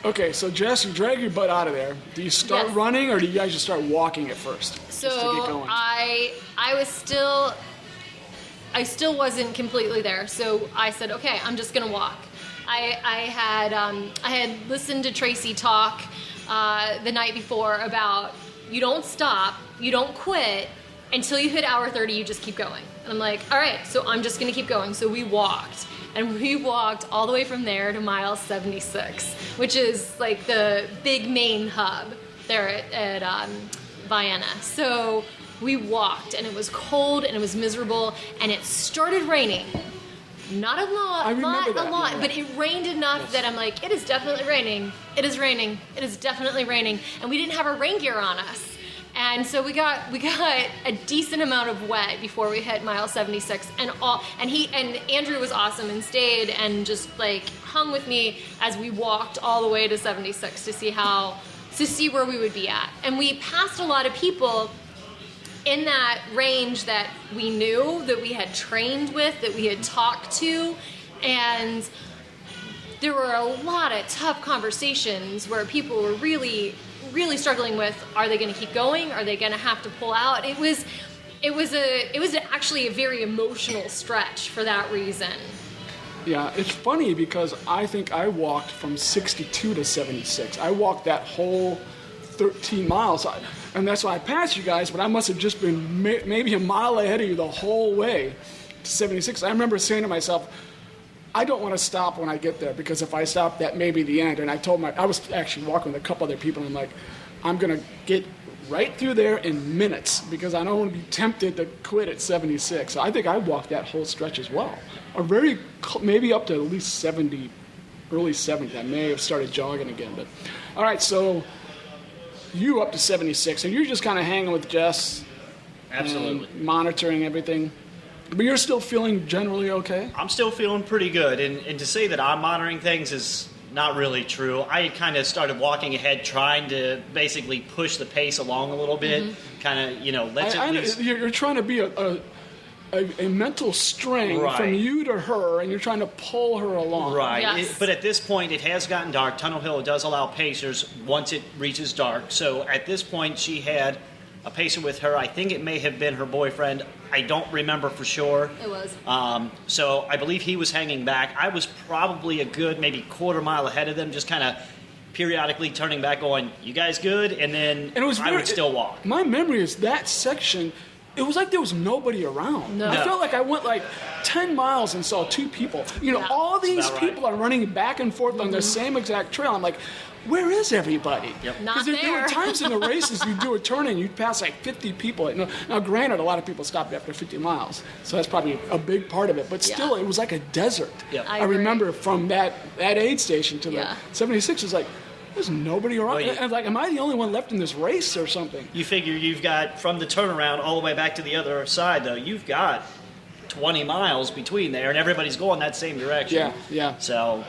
Okay, so Jess, you drag your butt out of there. Do you start running, or do you guys just start walking at first? So just to get going? I still wasn't completely there. So I said, okay, I'm just gonna walk. I had listened to Tracy talk the night before about, you don't stop, you don't quit until you hit hour 30. You just keep going. And I'm like, all right, so I'm just gonna keep going. So we walked. And we walked all the way from there to mile 76, which is like the big main hub there at Vienna. So we walked, and it was cold, and it was miserable, and it started raining. Not a lot, but it rained enough that I'm like, it is definitely raining. It is raining. It is definitely raining. And we didn't have our rain gear on us. And so we got a decent amount of wet before we hit mile 76, and Andrew was awesome and stayed and just like hung with me as we walked all the way to 76 to see where we would be at. And we passed a lot of people in that range that we knew, that we had trained with, that we had talked to, and there were a lot of tough conversations where people were really struggling with, are they going to keep going? Are they going to have to pull out? It was actually a very emotional stretch for that reason. Yeah, it's funny because I think I walked from 62 to 76. I walked that whole 13 miles, and that's why I passed you guys, but I must have just been maybe a mile ahead of you the whole way to 76. I remember saying to myself, I don't want to stop when I get there, because if I stop, that may be the end. And I was actually walking with a couple other people, and I'm like, I'm going to get right through there in minutes, because I don't want to be tempted to quit at 76. So I think I walked that whole stretch as well. Or maybe up to at least 70, early 70. I may have started jogging again. But all right, so you up to 76, and you're just kind of hanging with Jess. Absolutely. And monitoring everything. But you're still feeling generally okay? I'm still feeling pretty good. And to say that I'm monitoring things is not really true. I had kind of started walking ahead, trying to basically push the pace along a little bit. Kind of, let's at least... You're trying to be a mental string from you to her, and you're trying to pull her along. Right. Yes. But at this point, it has gotten dark. Tunnel Hill does allow pacers once it reaches dark. So at this point, she had a pacer with her. I think it may have been her boyfriend. I don't remember for sure. It was. So I believe he was hanging back. I was probably a good maybe quarter mile ahead of them, just kind of periodically turning back going, you guys good? And then I would still walk. My memory is that section, it was like there was nobody around. No. I felt like I went like 10 miles and saw two people. All these people are running back and forth on the same exact trail. I'm like, where is everybody? Yep. Not There were there. times in the races you'd do a turn and you'd pass like 50 people. Now, granted, a lot of people stopped after 50 miles, so that's probably a big part of it. But still, it was like a desert. Yep. I I agree. remember from that aid station to Yeah. the 76, it was like, there's nobody around. Oh, yeah. And I was like, am I the only one left in this race or something? You figure you've got, from the turnaround all the way back to the other side, though, you've got 20 miles between there, and everybody's going that same direction. Yeah, yeah. So,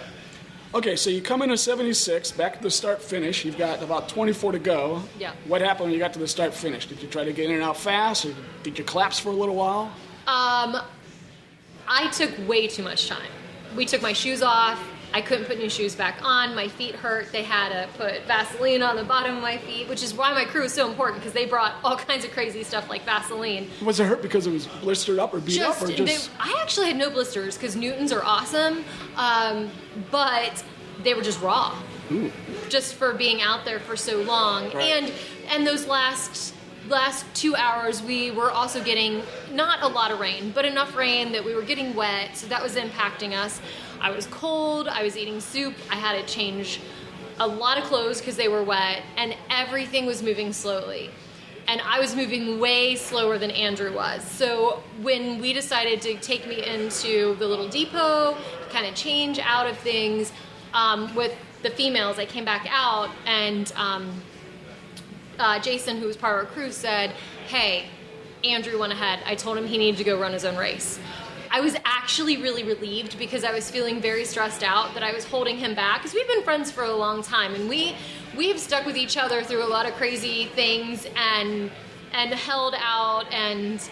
Okay, so you come in at 76, back to the start-finish. You've got about 24 to go. Yeah. What happened when you got to the start-finish? Did you try to get in and out fast, or did you collapse for a little while? I took way too much time. We took my shoes off. I couldn't put new shoes back on. My feet hurt. They had to put Vaseline on the bottom of my feet, which is why my crew was so important, because they brought all kinds of crazy stuff like Vaseline. Was it hurt because it was blistered up or beat up, or just... I actually had no blisters because Newtons are awesome, but they were just raw. Ooh. Just for being out there for so long. Right. And those last 2 hours we were also getting not a lot of rain, but enough rain that we were getting wet, so that was impacting us. I was cold, I was eating soup, I had to change a lot of clothes because they were wet, and everything was moving slowly. And I was moving way slower than Andrew was. So when we decided to take me into the little depot, kind of change out of things, with the females, I came back out, and Jason, who was part of our crew, said, hey, Andrew went ahead. I told him he needed to go run his own race. I was actually really relieved because I was feeling very stressed out that I was holding him back, because we've been friends for a long time, and we've stuck with each other through a lot of crazy things and held out, and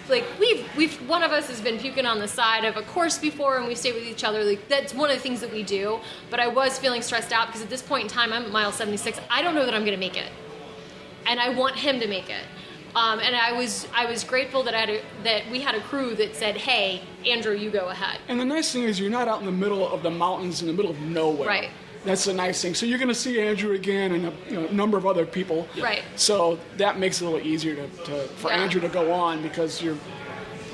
like we've one of us has been puking on the side of a course before, and we stayed with each other. Like, that's one of the things that we do. But I was feeling stressed out because at this point in time, I'm at mile 76. I don't know that I'm going to make it, and I want him to make it. And I was grateful that we had a crew that said, hey, Andrew, you go ahead. And the nice thing is you're not out in the middle of the mountains, in the middle of nowhere. Right. That's the nice thing. So you're going to see Andrew again and a number of other people. Right. So that makes it a little easier for Yeah. Andrew to go on, because you've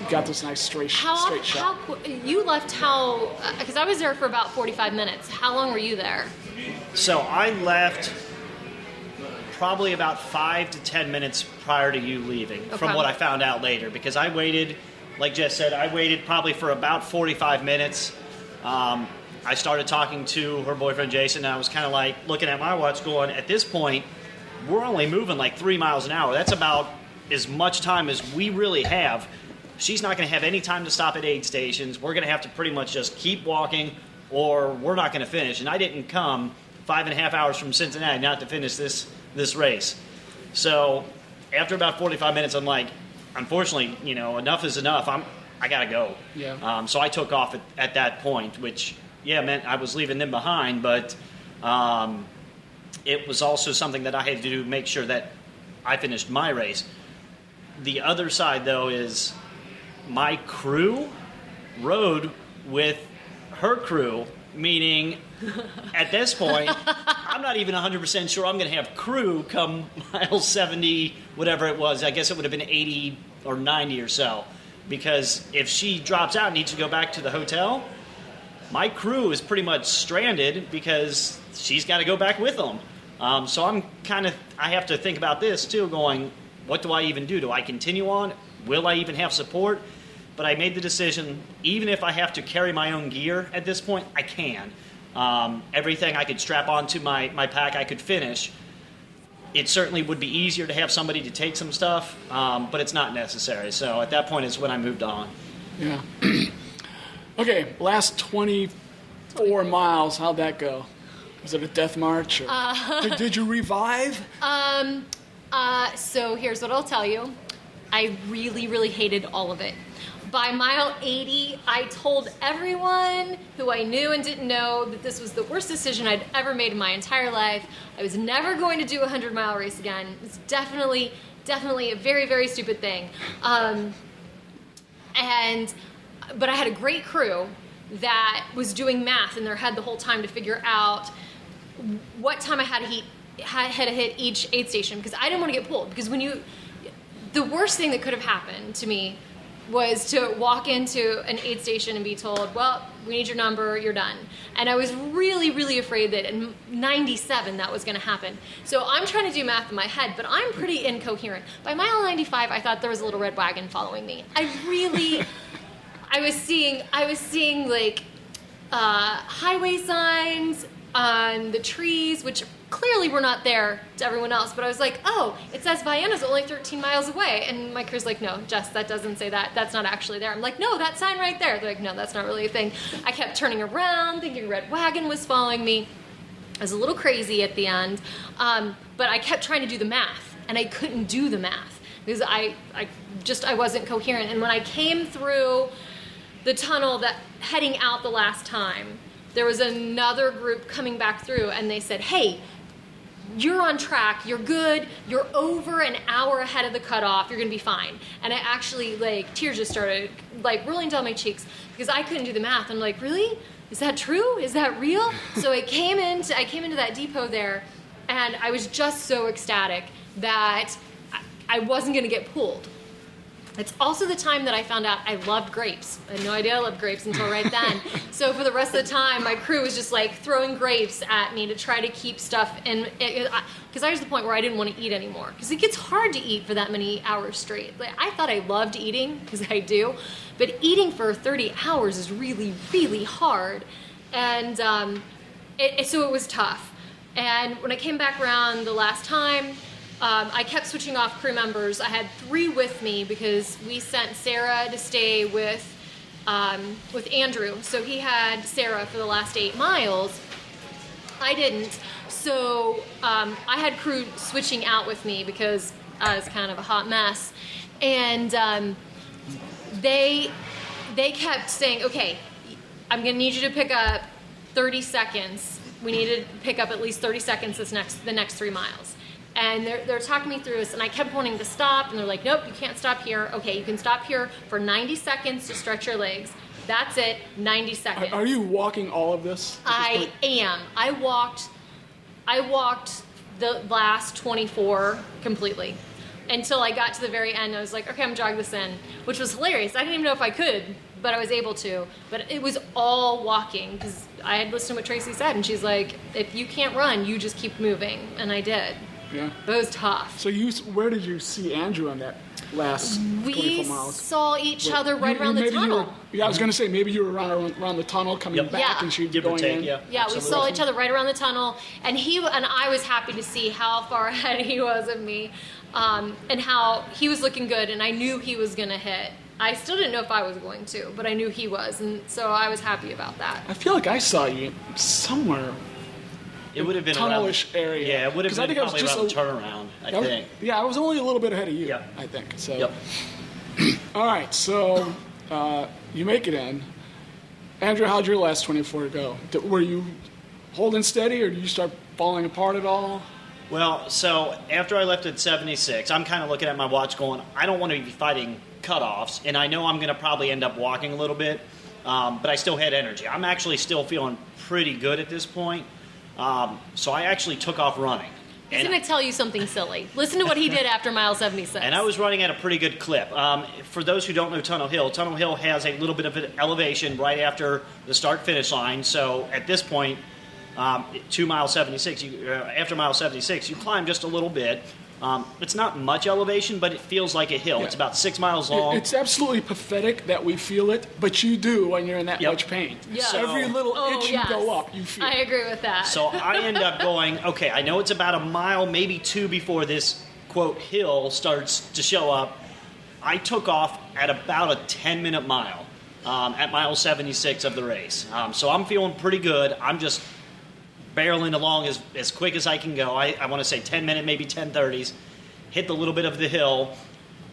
got this nice straight shot. You left because I was there for about 45 minutes. How long were you there? so I left probably about 5 to 10 minutes prior to you leaving, from Okay. what I found out later, because I waited, like Jess said, I waited probably for about 45 minutes. I started talking to her boyfriend Jason, and I was kind of like looking at my watch going, at this point, we're only moving like 3 miles an hour. That's about as much time as we really have. She's not going to have any time to stop at aid stations. We're going to have to pretty much just keep walking, or we're not going to finish. And I didn't come 5.5 hours from Cincinnati not to finish this race. So after about 45 minutes, I'm like, unfortunately, enough is enough. I got to go. Yeah. So I took off at that point, which, meant I was leaving them behind, but it was also something that I had to do to make sure that I finished my race. The other side, though, is my crew rode with her crew, meaning at this point, I'm not even 100% sure I'm going to have crew come mile 70, whatever it was. I guess it would have been 80 or 90 or so. Because if she drops out and needs to go back to the hotel, my crew is pretty much stranded because she's got to go back with them. So I have to think about this too, going, what do I even do? Do I continue on? Will I even have support? But I made the decision, even if I have to carry my own gear at this point, I can. Everything I could strap onto my pack, I could finish. It certainly would be easier to have somebody to take some stuff, but it's not necessary. So at that point is when I moved on. Yeah. Okay, last 24 miles, how'd that go? Was it a death march? Or did you revive? So here's what I'll tell you. I really, really hated all of it. By mile 80, I told everyone who I knew and didn't know that this was the worst decision I'd ever made in my entire life. I was never going to do a 100-mile race again. It's definitely a very, very stupid thing. But I had a great crew that was doing math in their head the whole time to figure out what time I had to hit each aid station, because I didn't want to get pulled. Because the worst thing that could have happened to me was to walk into an aid station and be told, well, we need your number, you're done. And I was really, really afraid that in 97 that was going to happen. So I'm trying to do math in my head, but I'm pretty incoherent. By mile 95, I thought there was a little red wagon following me. I was seeing like highway signs on the trees, which clearly were not there to everyone else, but I was like, oh, it says Vienna's only 13 miles away. And my crew's like, no, Jess, that doesn't say that. That's not actually there. I'm like, no, that sign right there. They're like, no, that's not really a thing. I kept turning around, thinking Red Wagon was following me. I was a little crazy at the end, but I kept trying to do the math, and I couldn't do the math because I wasn't coherent. And when I came through the tunnel that heading out the last time, there was another group coming back through, and they said, hey, you're on track, you're good, you're over an hour ahead of the cutoff, you're gonna be fine. And I actually, like, tears just started, like, rolling down my cheeks because I couldn't do the math. I'm like, really? Is that true? Is that real? So I came into that depot there, and I was just so ecstatic that I wasn't gonna get pulled. It's also the time that I found out I loved grapes. I had no idea I loved grapes until right then. So for the rest of the time, my crew was just like throwing grapes at me to try to keep stuff in. Because I was at the point where I didn't want to eat anymore. Because it gets hard to eat for that many hours straight. Like, I thought I loved eating, because I do. But eating for 30 hours is really, really hard. And so it was tough. And when I came back around the last time, I kept switching off crew members. I had 3 with me because we sent Sarah to stay with Andrew. So he had Sarah for the last 8 miles. I didn't. So I had crew switching out with me because I was kind of a hot mess. And they kept saying, okay, I'm going to need you to pick up 30 seconds. We need to pick up at least 30 seconds the next 3 miles. And they're talking me through this, and I kept wanting to stop, and they're like, nope, you can't stop here. Okay, you can stop here for 90 seconds to stretch your legs. That's it, 90 seconds. Are you walking all of this? I am. I walked the last 24 completely until I got to the very end. I was like, okay, I'm jogging this in, which was hilarious. I didn't even know if I could, but I was able to. But it was all walking because I had listened to what Tracy said, and she's like, if you can't run, you just keep moving, and I did. Yeah. But it was tough. So where did you see Andrew on that last 24 miles? We saw each other right around the tunnel. I was going to say, maybe you were around the tunnel coming back and she'd be going in. Yeah, we saw each other right around the tunnel, and I was happy to see how far ahead he was of me, and how he was looking good, and I knew he was going to hit. I still didn't know if I was going to, but I knew he was, and so I was happy about that. I feel like I saw you somewhere. It would have been tunnelish area. Yeah, it would have been probably around the turnaround, I think. Yeah, I was only a little bit ahead of you, I think. So. Yep. All right, so you make it in. Andrew, how'd your last 24 go? Were you holding steady, or did you start falling apart at all? Well, so after I left at 76, I'm kind of looking at my watch going, I don't want to be fighting cutoffs, and I know I'm going to probably end up walking a little bit, but I still had energy. I'm actually still feeling pretty good at this point. So I actually took off running. He's going to tell you something silly. Listen to what he did after mile 76. And I was running at a pretty good clip. For those who don't know Tunnel Hill has a little bit of an elevation right after the start-finish line. So at this point, after mile 76, you climb just a little bit. It's not much elevation, but it feels like a hill. Yeah. It's about 6 miles long. It's absolutely pathetic that we feel it, but you do when you're in that much pain. Yeah. So every little inch you go up, you feel it. I agree with that. So I end up going, okay, I know it's about a mile, maybe 2 before this, quote, hill starts to show up. I took off at about a 10-minute mile at mile 76 of the race. So I'm feeling pretty good. I'm just barreling along as quick as I can go. I want to say 10-minute, maybe 10:30s. Hit the little bit of the hill,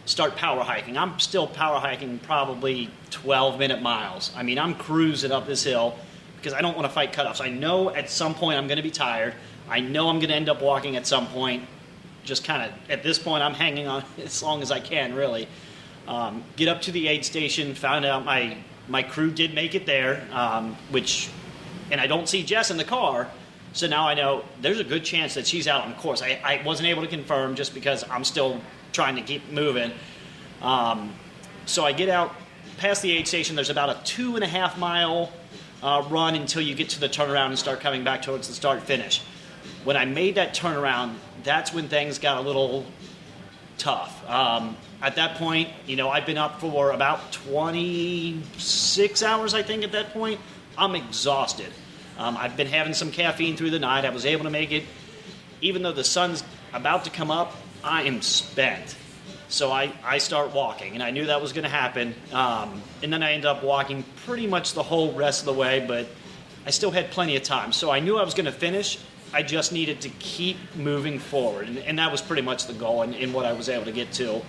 start power hiking. I'm still power hiking probably 12-minute miles. I mean, I'm cruising up this hill because I don't want to fight cutoffs. I know at some point I'm going to be tired. I know I'm going to end up walking at some point. Just kind of, at this point, I'm hanging on as long as I can, really. Get up to the aid station, found out my crew did make it there, and I don't see Jess in the car. So now I know there's a good chance that she's out on course. I wasn't able to confirm just because I'm still trying to keep moving. So I get out past the aid station. There's about a 2.5 mile run until you get to the turnaround and start coming back towards the start finish. When I made that turnaround, that's when things got a little tough. At that point, I've been up for about 26 hours, I think, at that point. I'm exhausted. I've been having some caffeine through the night. I was able to make it. Even though the sun's about to come up, I am spent. So I start walking, and I knew that was going to happen. And then I ended up walking pretty much the whole rest of the way, but I still had plenty of time. So I knew I was going to finish. I just needed to keep moving forward. And that was pretty much the goal and what I was able to get to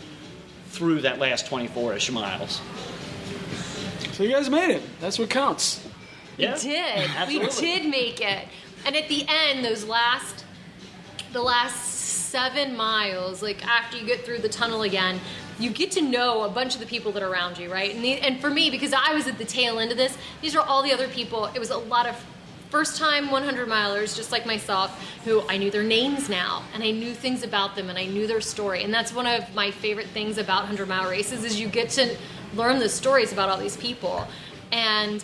through that last 24-ish miles. So you guys made it. That's what counts. Yeah, We did. absolutely. We did make it. And at the end, the last 7 miles, like after you get through the tunnel again, you get to know a bunch of the people that are around you, right? And for me, because I was at the tail end of this, these are all the other people. It was a lot of first-time 100-milers, just like myself, who I knew their names now, and I knew things about them, and I knew their story. And that's one of my favorite things about 100-mile races is you get to learn the stories about all these people. And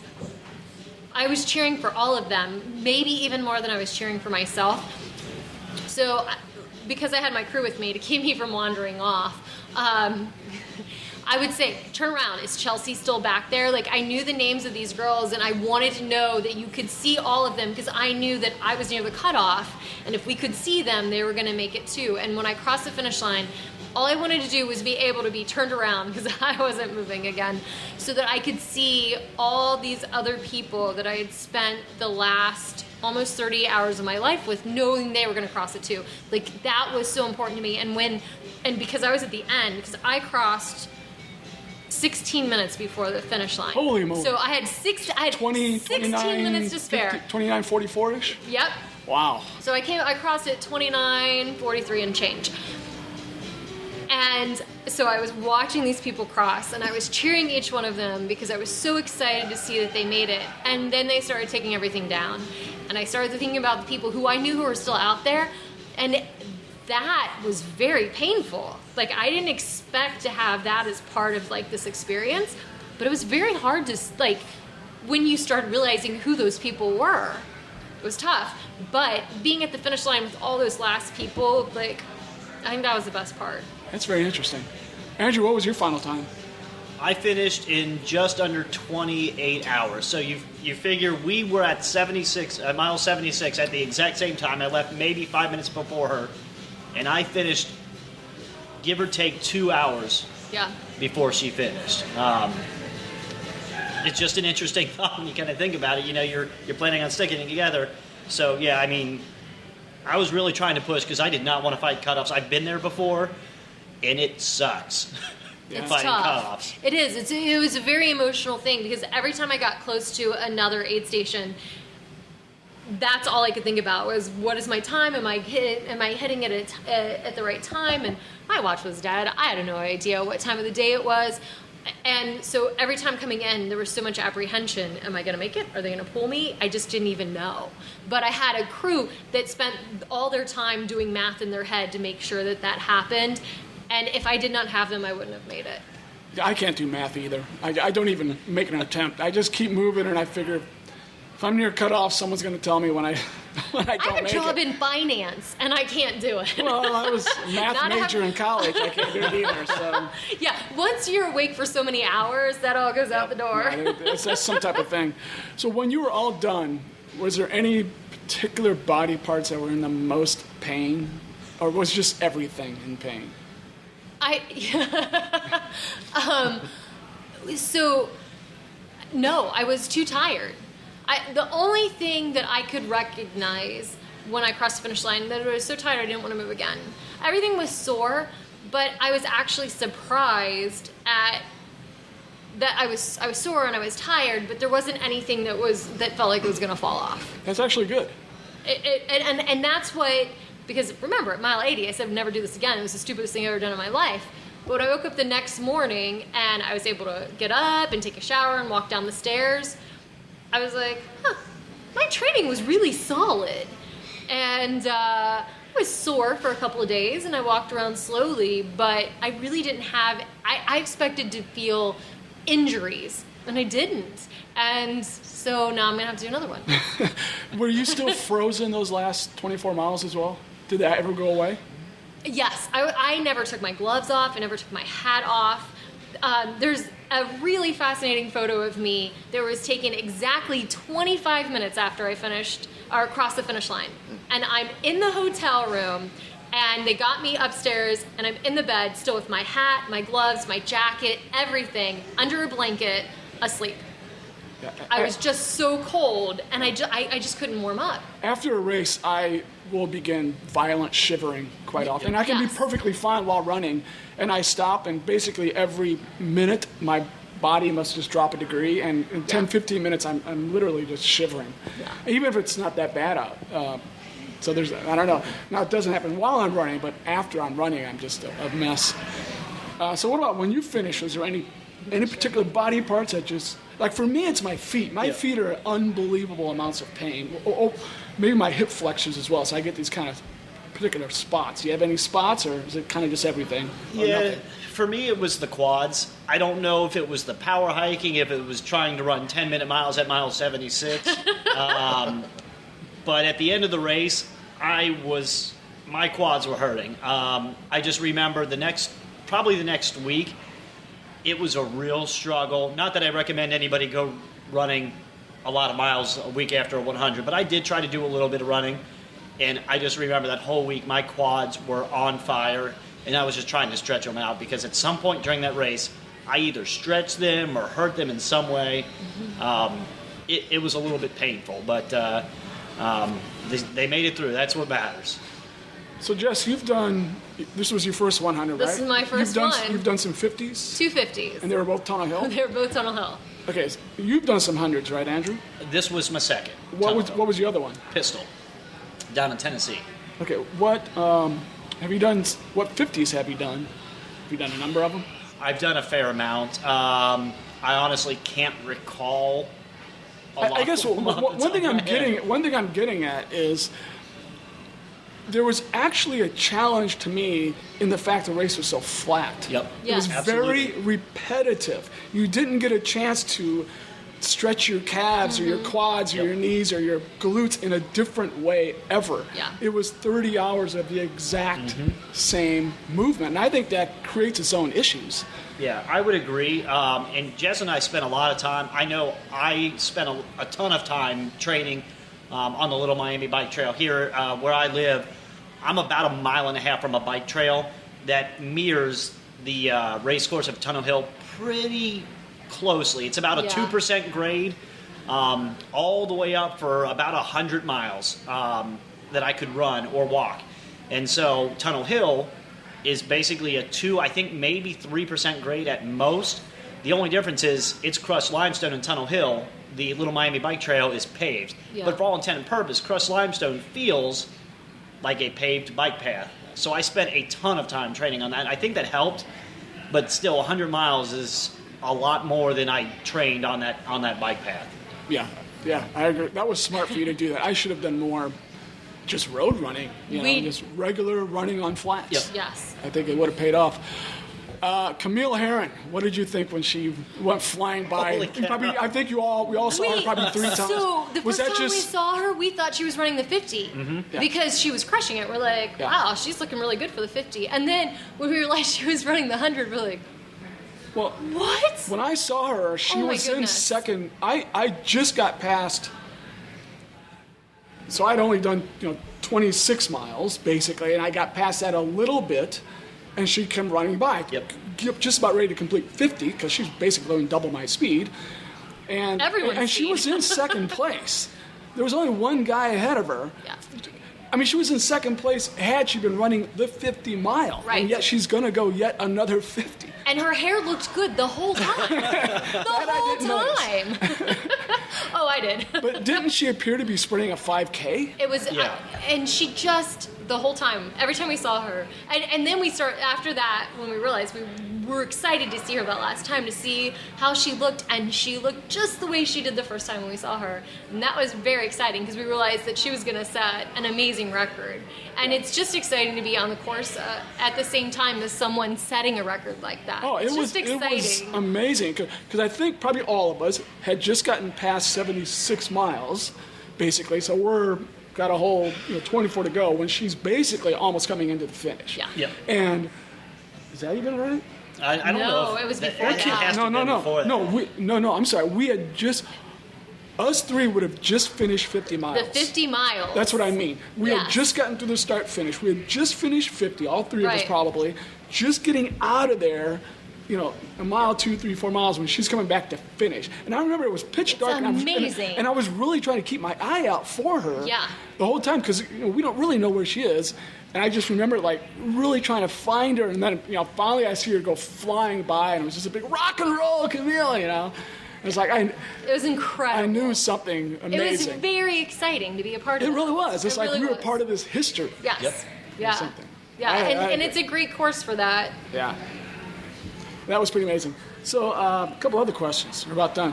I was cheering for all of them, maybe even more than I was cheering for myself. So because I had my crew with me to keep me from wandering off, I would say, turn around. Is Chelsea still back there? Like, I knew the names of these girls, and I wanted to know that you could see all of them because I knew that I was near the cutoff, and if we could see them, they were going to make it too. And when I crossed the finish line, all I wanted to do was be able to be turned around because I wasn't moving again, so that I could see all these other people that I had spent the last almost 30 hours of my life with, knowing they were going to cross it too. Like, that was so important to me. And because I was at the end, because I crossed 16 minutes before the finish line. Holy moly. So I had 16 minutes to spare. 29:44-ish? Yep. Wow. So I crossed at 29:43 and change. And so I was watching these people cross, and I was cheering each one of them because I was so excited to see that they made it. And then they started taking everything down. And I started thinking about the people who I knew who were still out there, and that was very painful. Like, I didn't expect to have that as part of, like, this experience, but it was very hard to, like, when you start realizing who those people were, it was tough. But being at the finish line with all those last people, like, I think that was the best part. That's very interesting. Andrew, what was your final time? I finished in just under 28 hours. So you figure we were at 76, mile 76 at the exact same time. I left maybe 5 minutes before her, and I finished, give or take, 2 hours before she finished. It's just an interesting thought when you kind of think about it. You're planning on sticking it together. So yeah, I mean, I was really trying to push because I did not want to fight cutoffs. I've been there before, and it sucks. It's Fighting tough. cutoffs. It is. It was a very emotional thing because every time I got close to another aid station, that's all I could think about was, what is my time? Am I hitting it at the right time? And my watch was dead. I had no idea what time of the day it was. And so every time coming in, there was so much apprehension. Am I going to make it? Are they going to pull me? I just didn't even know. But I had a crew that spent all their time doing math in their head to make sure that that happened. And if I did not have them, I wouldn't have made it. I can't do math either. I don't even make an attempt. I just keep moving, and I figure if I'm near cutoff, someone's going to tell me when I don't make it. I have a job in finance, and I can't do it. Well, I was a math major in college. I can't do it either. So Yeah, once you're awake for so many hours, that all goes out the door. that's some type of thing. So when you were all done, was there any particular body parts that were in the most pain, or was just everything in pain? So, no, I was too tired. The only thing that I could recognize when I crossed the finish line, that I was so tired I didn't want to move again. Everything was sore, but I was actually surprised at that I was sore and I was tired, but there wasn't anything that felt like it was going to fall off. That's actually good. And that's what. Because remember, at mile 80, I said, never do this again. It was the stupidest thing I've ever done in my life. But when I woke up the next morning and I was able to get up and take a shower and walk down the stairs, I was like, my training was really solid. And I was sore for a couple of days and I walked around slowly, but I really didn't have, I expected to feel injuries and I didn't. And so now I'm going to have to do another one. Were you still frozen those last 24 miles as well? Did that ever go away? Yes, I never took my gloves off. I never took my hat off. There's a really fascinating photo of me that was taken exactly 25 minutes after I finished or crossed the finish line. And I'm in the hotel room and they got me upstairs and I'm in the bed still with my hat, my gloves, my jacket, everything under a blanket, asleep. Yeah. I was just so cold and I just couldn't warm up. After a race, I will begin violent shivering quite often. I can be Yes. perfectly fine while running, and I stop, and basically every minute my body must just drop a degree, and in 10, 15 minutes I'm literally just shivering. Yeah. Even if it's not that bad out. So there's, I don't know. Now it doesn't happen while I'm running, but after I'm running, I'm just a mess. So what about when you finish? Was there any particular body parts that just, like for me, it's my feet. My feet are unbelievable amounts of pain. Or maybe my hip flexors as well. So I get these kind of particular spots. Do you have any spots, or is it kind of just everything? Or Yeah, nothing? for me it was the quads. I don't know if it was the power hiking, if it was trying to run 10-minute miles at mile 76. But at the end of the race, my quads were hurting. I just remember probably the next week, it was a real struggle. Not that I recommend anybody go running a lot of miles a week after a 100, but I did try to do a little bit of running. And I just remember that whole week my quads were on fire, and I was just trying to stretch them out because at some point during that race, I either stretched them or hurt them in some way. It was a little bit painful, but they made it through. That's what matters. So Jess, this was your first 100, right? This is my first one. You've done some 50s? 250s. And they were both Tunnel Hill? They were both Tunnel Hill. Okay, so you've done some hundreds, right, Andrew? This was my second. What was the other one? Pistol, down in Tennessee. Okay, what have you done? What 50s have you done? Have you done a number of them? I've done a fair amount. I honestly can't recall a lot. I guess one thing I'm getting at is there was actually a challenge to me in the fact the race was so flat. Yep. It was Yes. very repetitive. You didn't get a chance to stretch your calves or your quads or your knees or your glutes in a different way ever. Yeah. It was 30 hours of the exact same movement. And I think that creates its own issues. Yeah, I would agree. And Jess and I spent a lot of time. I know I spent a ton of time training on the Little Miami Bike Trail here where I live. I'm about 1.5 miles from a bike trail that mirrors the race course of Tunnel Hill pretty closely. It's about a 2% grade all the way up for about 100 miles that I could run or walk. And so Tunnel Hill is basically a 2, I think maybe 3% grade at most. The only difference is it's crushed limestone in Tunnel Hill. The Little Miami Bike Trail is paved. Yeah. But for all intent and purpose, crushed limestone feels like a paved bike path. So I spent a ton of time training on that. I think that helped, but still 100 miles is a lot more than I trained on that bike path. Yeah, I agree. That was smart for you to do that. I should have done more just road running, just regular running on flats. Yep. Yes. I think it would have paid off. Camille Herron, what did you think when she went flying by? Holy cow. I think we all saw her probably 3 times. So the first time we saw her, we thought she was running the 50 Yeah. because she was crushing it. We're like, Yeah. wow, she's looking really good for the 50. And then when we realized she was running the 100, we're like, Well, what? when I saw her, she Oh my was in goodness. second. I just got past. So I'd only done 26 miles basically, and I got past that a little bit, and she came running by. Yep. Just about ready to complete 50 because she's basically going double my speed, and Everyone's she speed. was in second place. There was only one guy ahead of her. Yeah. I mean, she was in second place had she been running the 50 mile, Right. and yet she's going to go yet another 50. And her hair looked good the whole time. The whole didn't time. Oh, I did. But didn't she appear to be sprinting a 5K? It was, Yeah. and she just, the whole time, every time we saw her, and then we start, after that, when we realized we were excited to see her that last time, to see how she looked, and she looked just the way she did the first time when we saw her. And that was very exciting, because we realized that she was going to set an amazing record. And it's just exciting to be on the course at the same time as someone setting a record like that. Oh, it's it was amazing because I think probably all of us had just gotten past 76 miles, basically. So we're got a whole 24 to go when she's basically almost coming into the finish. Yeah. Yep. And is that even right? I don't know. No, it was before that. No. I'm sorry. We had just. Us three would have just finished 50 miles. The 50 miles. That's what I mean. We Yes. had just gotten through the start finish. We had just finished 50, all three of us Right. probably, just getting out of there, a mile, 2, 3, 4 miles when she's coming back to finish. And I remember it was pitch dark. amazing. And I was really trying to keep my eye out for her Yeah. the whole time because we don't really know where she is. And I just remember really trying to find her. And then, finally I see her go flying by and it was just a big rock and roll, Camille, It was like It was incredible. I knew something amazing. It was very exciting to be a part of It that. really was. It's like really we were was. part of this history. Yes. Yep. Yeah. Something. Yeah, and it's a great course for that. Yeah. That was pretty amazing. So a couple other questions. We're about done.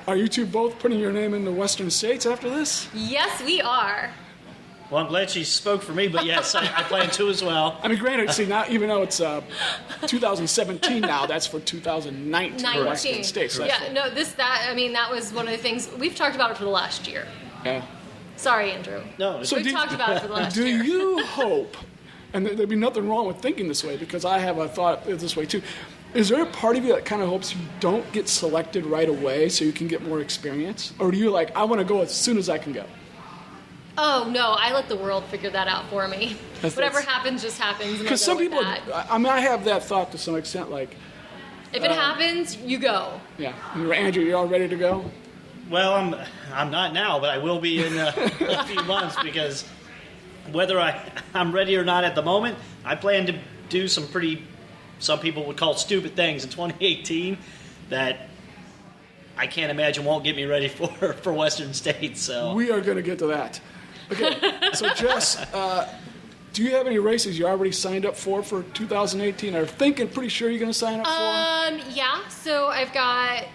Are you two both putting your name in the Western States after this? Yes, we are. Well, I'm glad she spoke for me, but yes, I plan to as well. I mean, granted, see, now, even though it's 2017 now, that's for 2019 Western States. So Yeah, no, that was one of the things we've talked about it for the last year. Yeah. Sorry, Andrew. No, We've talked about it for the last Do year. you hope, and there'd be nothing wrong with thinking this way because I have a thought this way too, is there a part of you that kind of hopes you don't get selected right away so you can get more experience? Or do you I want to go as soon as I can go? Oh, no, I let the world figure that out for me. Whatever happens, just happens. Because some people, that. I have that thought to some extent, If it happens, you go. yeah. Andrew, you all ready to go? well, I'm not now, but I will be in a few months because whether I'm ready or not at the moment, I plan to do some some people would call stupid things in 2018 that I can't imagine won't get me ready for Western States. So We are going to get to that. Okay, so Jess, do you have any races you already signed up for 2018? Or pretty sure you're going to sign up for? Yeah, so I've got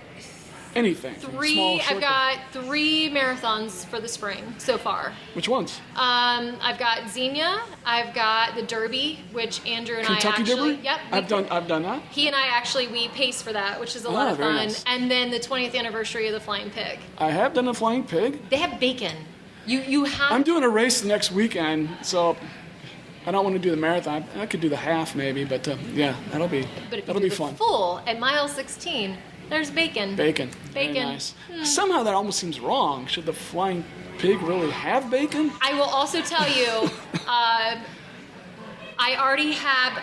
Anything. Small, short, I've got 3 marathons for the spring so far. Which ones? I've got Xenia, I've got the Derby, which Andrew and Kentucky I actually... Derby? Yep. I've done that. He and I we pace for that, which is a lot of very fun. nice. And then the 20th anniversary of the Flying Pig. I have done the Flying Pig. They have bacon. You have... I'm doing a race next weekend, so I don't want to do the marathon. I could do the half maybe, but yeah, that'll be But if you that'll do be the fun. full at mile 16, there's bacon. Bacon. Very Bacon. nice. Somehow that almost seems wrong. Should the Flying Pig really have bacon? I will also tell you, I already have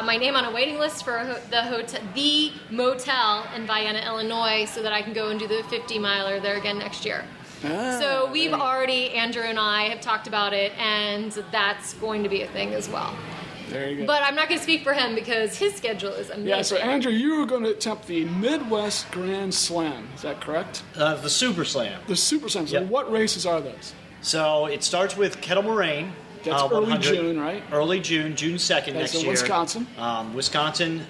my name on a waiting list for the motel in Vienna, Illinois, so that I can go and do the 50-miler there again next year. So we've already, Andrew and I have talked about it, and that's going to be a thing as well. There you go. But I'm not going to speak for him because his schedule is amazing. Yeah, so Andrew, you were going to attempt the Midwest Grand Slam. Is that correct? the Super Slam. The Super Slam. So Yep. what races are those? So it starts with Kettle Moraine. That's early 100. June, right? Early June 2nd That's next in year. Wisconsin. Wisconsin.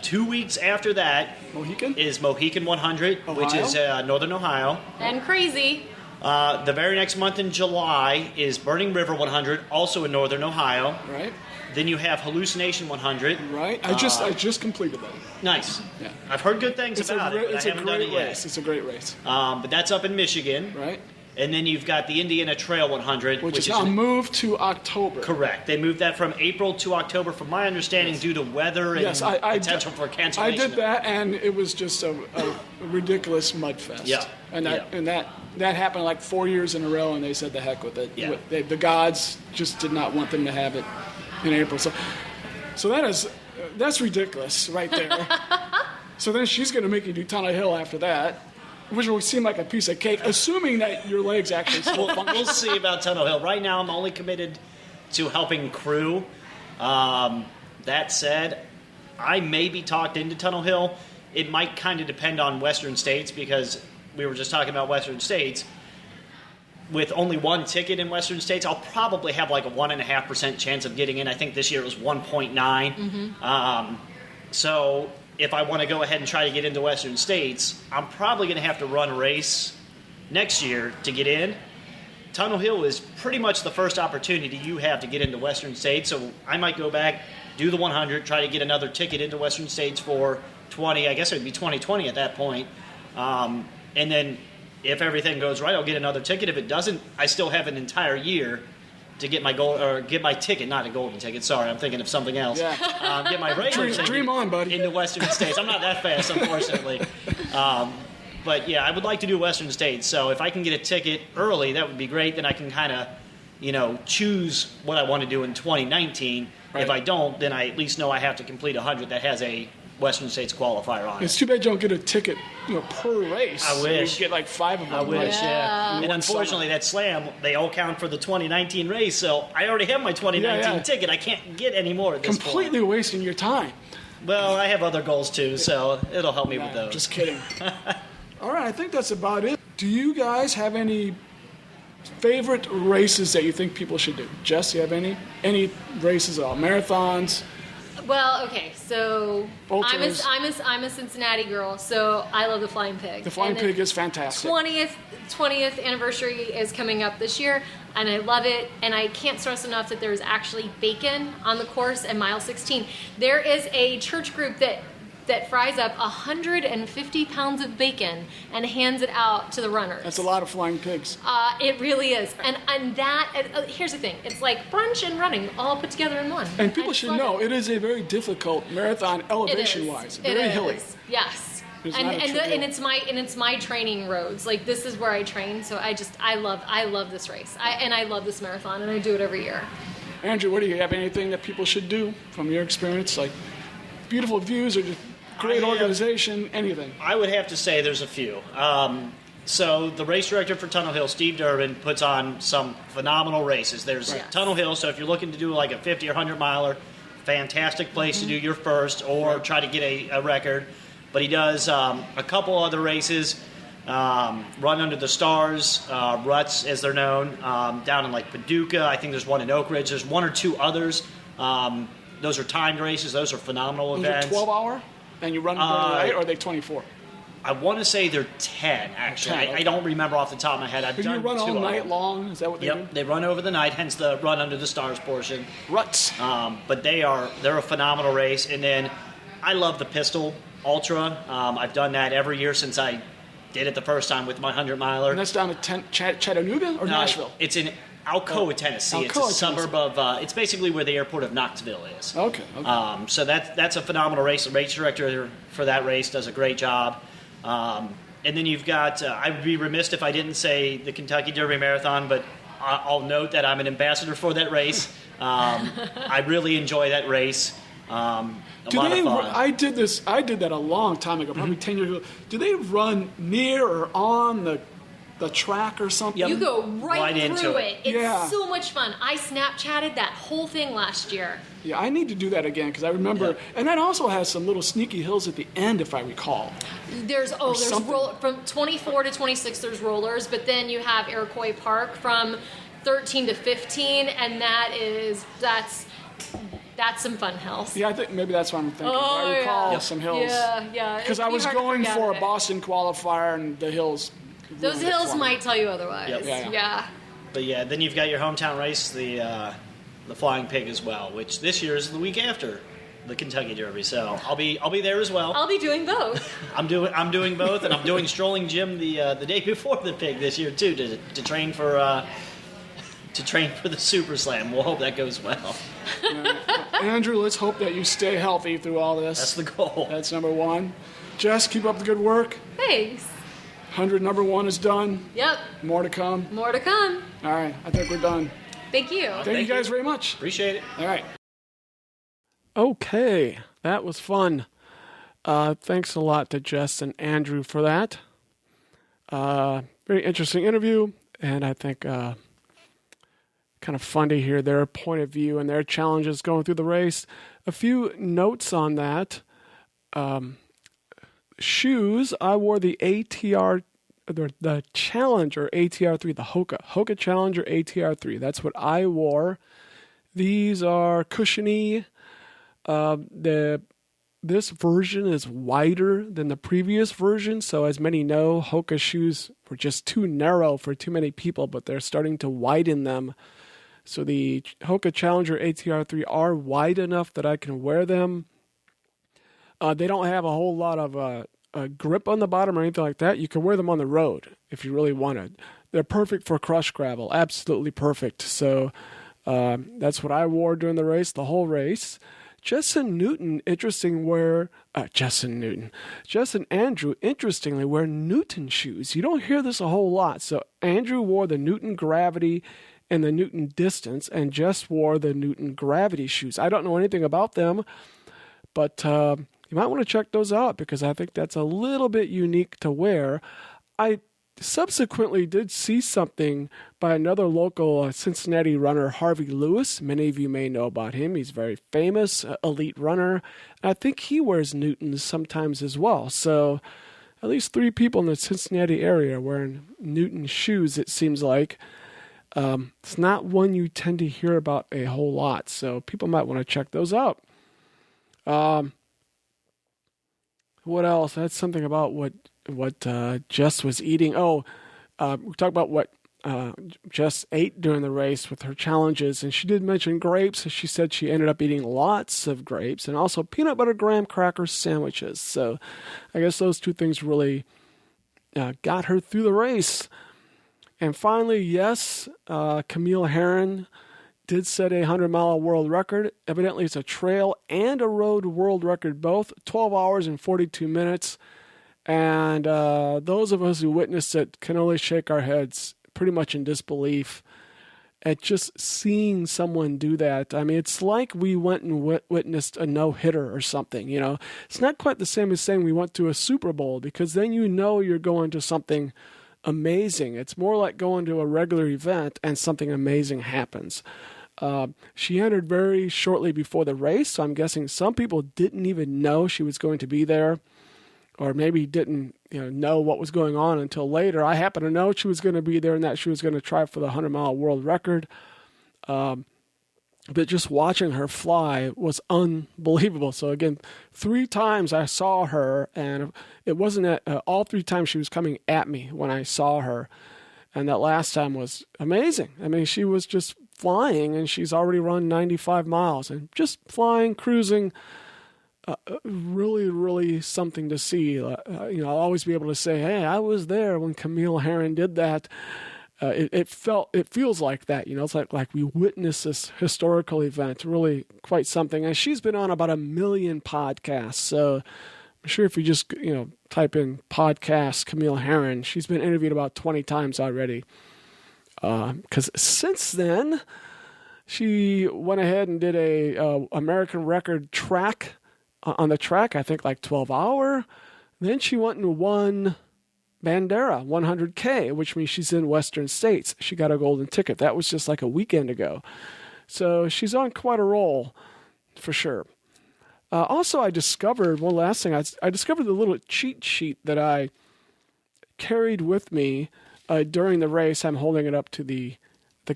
2 weeks after that Mohican? is Mohican 100, which Ohio? is Northern Ohio. And crazy. The very next month in July is Burning River 100, also in Northern Ohio. Right. Then you have Hallucination 100. Right. I just completed that. Nice. Yeah. I've heard good things It's about it, but I haven't done it yet. race. It's a great race. But that's up in Michigan. Right. And then you've got the Indiana Trail 100, Which is now moved to October. correct. They moved that from April to October, from my understanding, due to weather and Yes, I potential for I cancellation. did that, and it was just a ridiculous mud fest. Yeah. And that happened like 4 years in a row, and they said the heck with it. Yeah. The gods just did not want them to have it in April. So that's ridiculous right there. So then she's going to make you do Tunnel Hill after that, which will seem like a piece of cake, assuming that your legs actually still function. We'll see about Tunnel Hill. Right now, I'm only committed to helping crew. That said, I may be talked into Tunnel Hill. It might kind of depend on Western States, because we were just talking about Western States. With only one ticket in Western States, I'll probably have like a 1.5% chance of getting in. I think this year it was 1.9. So if I want to go ahead and try to get into Western States, I'm probably going to have to run a race next year to get in Tunnel Hill is pretty much the first opportunity you have to get into Western States. So I might go back, do the 100, try to get another ticket into Western States for 20. I guess it would be 2020 at that point. And then if everything goes right, I'll get another ticket. If it doesn't, I still have an entire year to get my get my ticket, not a golden ticket. Sorry, I'm thinking of something else. Yeah. Get my regular ticket Dream on, buddy. into Western States. I'm not that fast, unfortunately. But yeah, I would like to do Western States. So if I can get a ticket early, that would be great. Then I can kind of, choose what I want to do in 2019. Right. If I don't, then I at least know I have to complete 100 that has a Western States qualifier on it. It's too bad you don't get a ticket, per race. I wish. You get like 5 of them. I wish, yeah. And unfortunately, summer. that slam, they all count for the 2019 race, so I already have my 2019 ticket. I can't get any more at this Completely point. wasting your time. Well, I have other goals too, so it'll help me with those. Just kidding. All right, I think that's about it. Do you guys have any favorite races that you think people should do? Jess, you have any races at all? Marathons? Well, okay, so Ultras. I'm a Cincinnati girl, so I love the Flying Pig. The Flying Pig is fantastic. 20th anniversary is coming up this year, and I love it. And I can't stress enough that there's actually bacon on the course at mile 16. There is a church group that fries up 150 pounds of bacon and hands it out to the runners. That's a lot of Flying Pigs. It really is. And that, here's the thing. It's like brunch and running all put together in one. And people should know it is a very difficult marathon elevation-wise. Very hilly. Yes. It's And it's my training roads. Like, this is where I train. So I love this race. I love this marathon, and I do it every year. Andrew, what do you have? Anything that people should do from your experience? Like beautiful views or just great organization, anything? I would have to say there's a few. So the race director for Tunnel Hill, Steve Durbin, puts on some phenomenal races. There's Tunnel Hill, so if you're looking to do like a 50 or 100 miler, fantastic place to do your first or try to get a record. But he does a couple other races, Run Under the Stars, Ruts as they're known, down in like Paducah. I think there's one in Oak Ridge. There's one or two others. Those are timed races. Those are phenomenal events. Those are 12-hour? And you run them during the night, or are they 24? I want to say they're 10, actually. 10, okay. I don't remember off the top of my head. I've done you run all night long? Is that what they do? Yep, they run over the night, hence the Run Under the Stars portion. Ruts. But they're a phenomenal race. And then I love the Pistol Ultra. I've done that every year since I did it the first time with my 100-miler. And that's down to Chattanooga or Nashville? It's in Alcoa, Tennessee. It's a suburb of. It's basically where the airport of Knoxville is. Okay. So that's a phenomenal race. The race director for that race does a great job. And then you've got. I would be remiss if I didn't say the Kentucky Derby Marathon, but I'll note that I'm an ambassador for that race. I really enjoy that race. A lot of fun. I did that a long time ago, probably 10 years ago. Do they run near or on the track or something? You go right through it. It's so much fun. I Snapchatted that whole thing last year. Yeah, I need to do that again because I remember, and that also has some little sneaky hills at the end, if I recall. There's from 24 to 26. There's rollers, but then you have Iroquois Park from 13 to 15, and that's some fun hills. Yeah, I think maybe that's what I'm thinking. I recall some hills. Yeah. Because I was going for a Boston qualifier, and the hills. Those hills might tell you otherwise. Yep. Yeah. But yeah, then you've got your hometown race, the Flying Pig as well, which this year is the week after the Kentucky Derby. So I'll be there as well. I'll be doing both. I'm doing both, and I'm doing Strolling Jim the day before the Pig this year too to train for the Super Slam. We'll hope that goes well. Andrew, let's hope that you stay healthy through all this. That's the goal. That's number one. Jess, keep up the good work. Thanks. 100 number one is done. Yep. More to come. More to come. All right. I think we're done. Thank you. Thank you guys very much. Appreciate it. All right. Okay. That was fun. Thanks a lot to Jess and Andrew for that. Very interesting interview. And I think kind of fun to hear their point of view and their challenges going through the race. A few notes on that. Shoes, I wore the ATR, the Challenger ATR3, the Hoka Challenger ATR3. That's what I wore. These are cushiony. The this version is wider than the previous version. So as many know, Hoka shoes were just too narrow for too many people, but they're starting to widen them. So the Hoka Challenger ATR3 are wide enough that I can wear them. They don't have a whole lot of grip on the bottom or anything like that. You can wear them on the road if you really wanted. They're perfect for crush gravel, absolutely perfect. So that's what I wore during the race, the whole race. Jess and Andrew, interestingly, wear Newton shoes. You don't hear this a whole lot. So Andrew wore the Newton Gravity and the Newton Distance, and Jess wore the Newton Gravity shoes. I don't know anything about them, but you might want to check those out because I think that's a little bit unique to wear. I subsequently did see something by another local Cincinnati runner, Harvey Lewis. Many of you may know about him. He's very famous, elite runner. I think he wears Newtons sometimes as well. So at least 3 people in the Cincinnati area are wearing Newton shoes, it seems like. It's not one you tend to hear about a whole lot, so people might want to check those out. What else? That's something about what Jess was eating. We talked about what Jess ate during the race with her challenges, and she did mention grapes. She said she ended up eating lots of grapes and also peanut butter graham cracker sandwiches. So I guess those 2 things really got her through the race. And finally, yes, Camille Herron did set a 100-mile world record. Evidently, it's a trail and a road world record both, 12 hours and 42 minutes. And those of us who witnessed it can only shake our heads pretty much in disbelief at just seeing someone do that. I mean, it's like we went and witnessed a no-hitter or something, you know. It's not quite the same as saying we went to a Super Bowl because then you know you're going to something amazing. It's more like going to a regular event and something amazing happens. She entered very shortly before the race, so I'm guessing some people didn't even know she was going to be there, or maybe didn't know what was going on until later. I happen to know she was going to be there and that she was going to try for the 100-mile world record. But just watching her fly was unbelievable. So again, 3 times I saw her, and it wasn't at all 3 times she was coming at me when I saw her. And that last time was amazing. I mean, she was just flying, and she's already run 95 miles and just flying, cruising. Really, really something to see. I'll always be able to say, hey, I was there when Camille Herron did that. It feels like that, it's like we witnessed this historical event, really quite something. And she's been on about 1 million podcasts. So I'm sure if you just, type in podcast Camille Herron, she's been interviewed about 20 times already. Because since then, she went ahead and did a American record track on the track, I think like 12-hour. Then she went and won Bandera 100K, which means she's in Western States. She got a golden ticket. That was just like a weekend ago. So she's on quite a roll for sure. Also, I discovered one last thing. I discovered the little cheat sheet that I carried with me during the race. I'm holding it up to the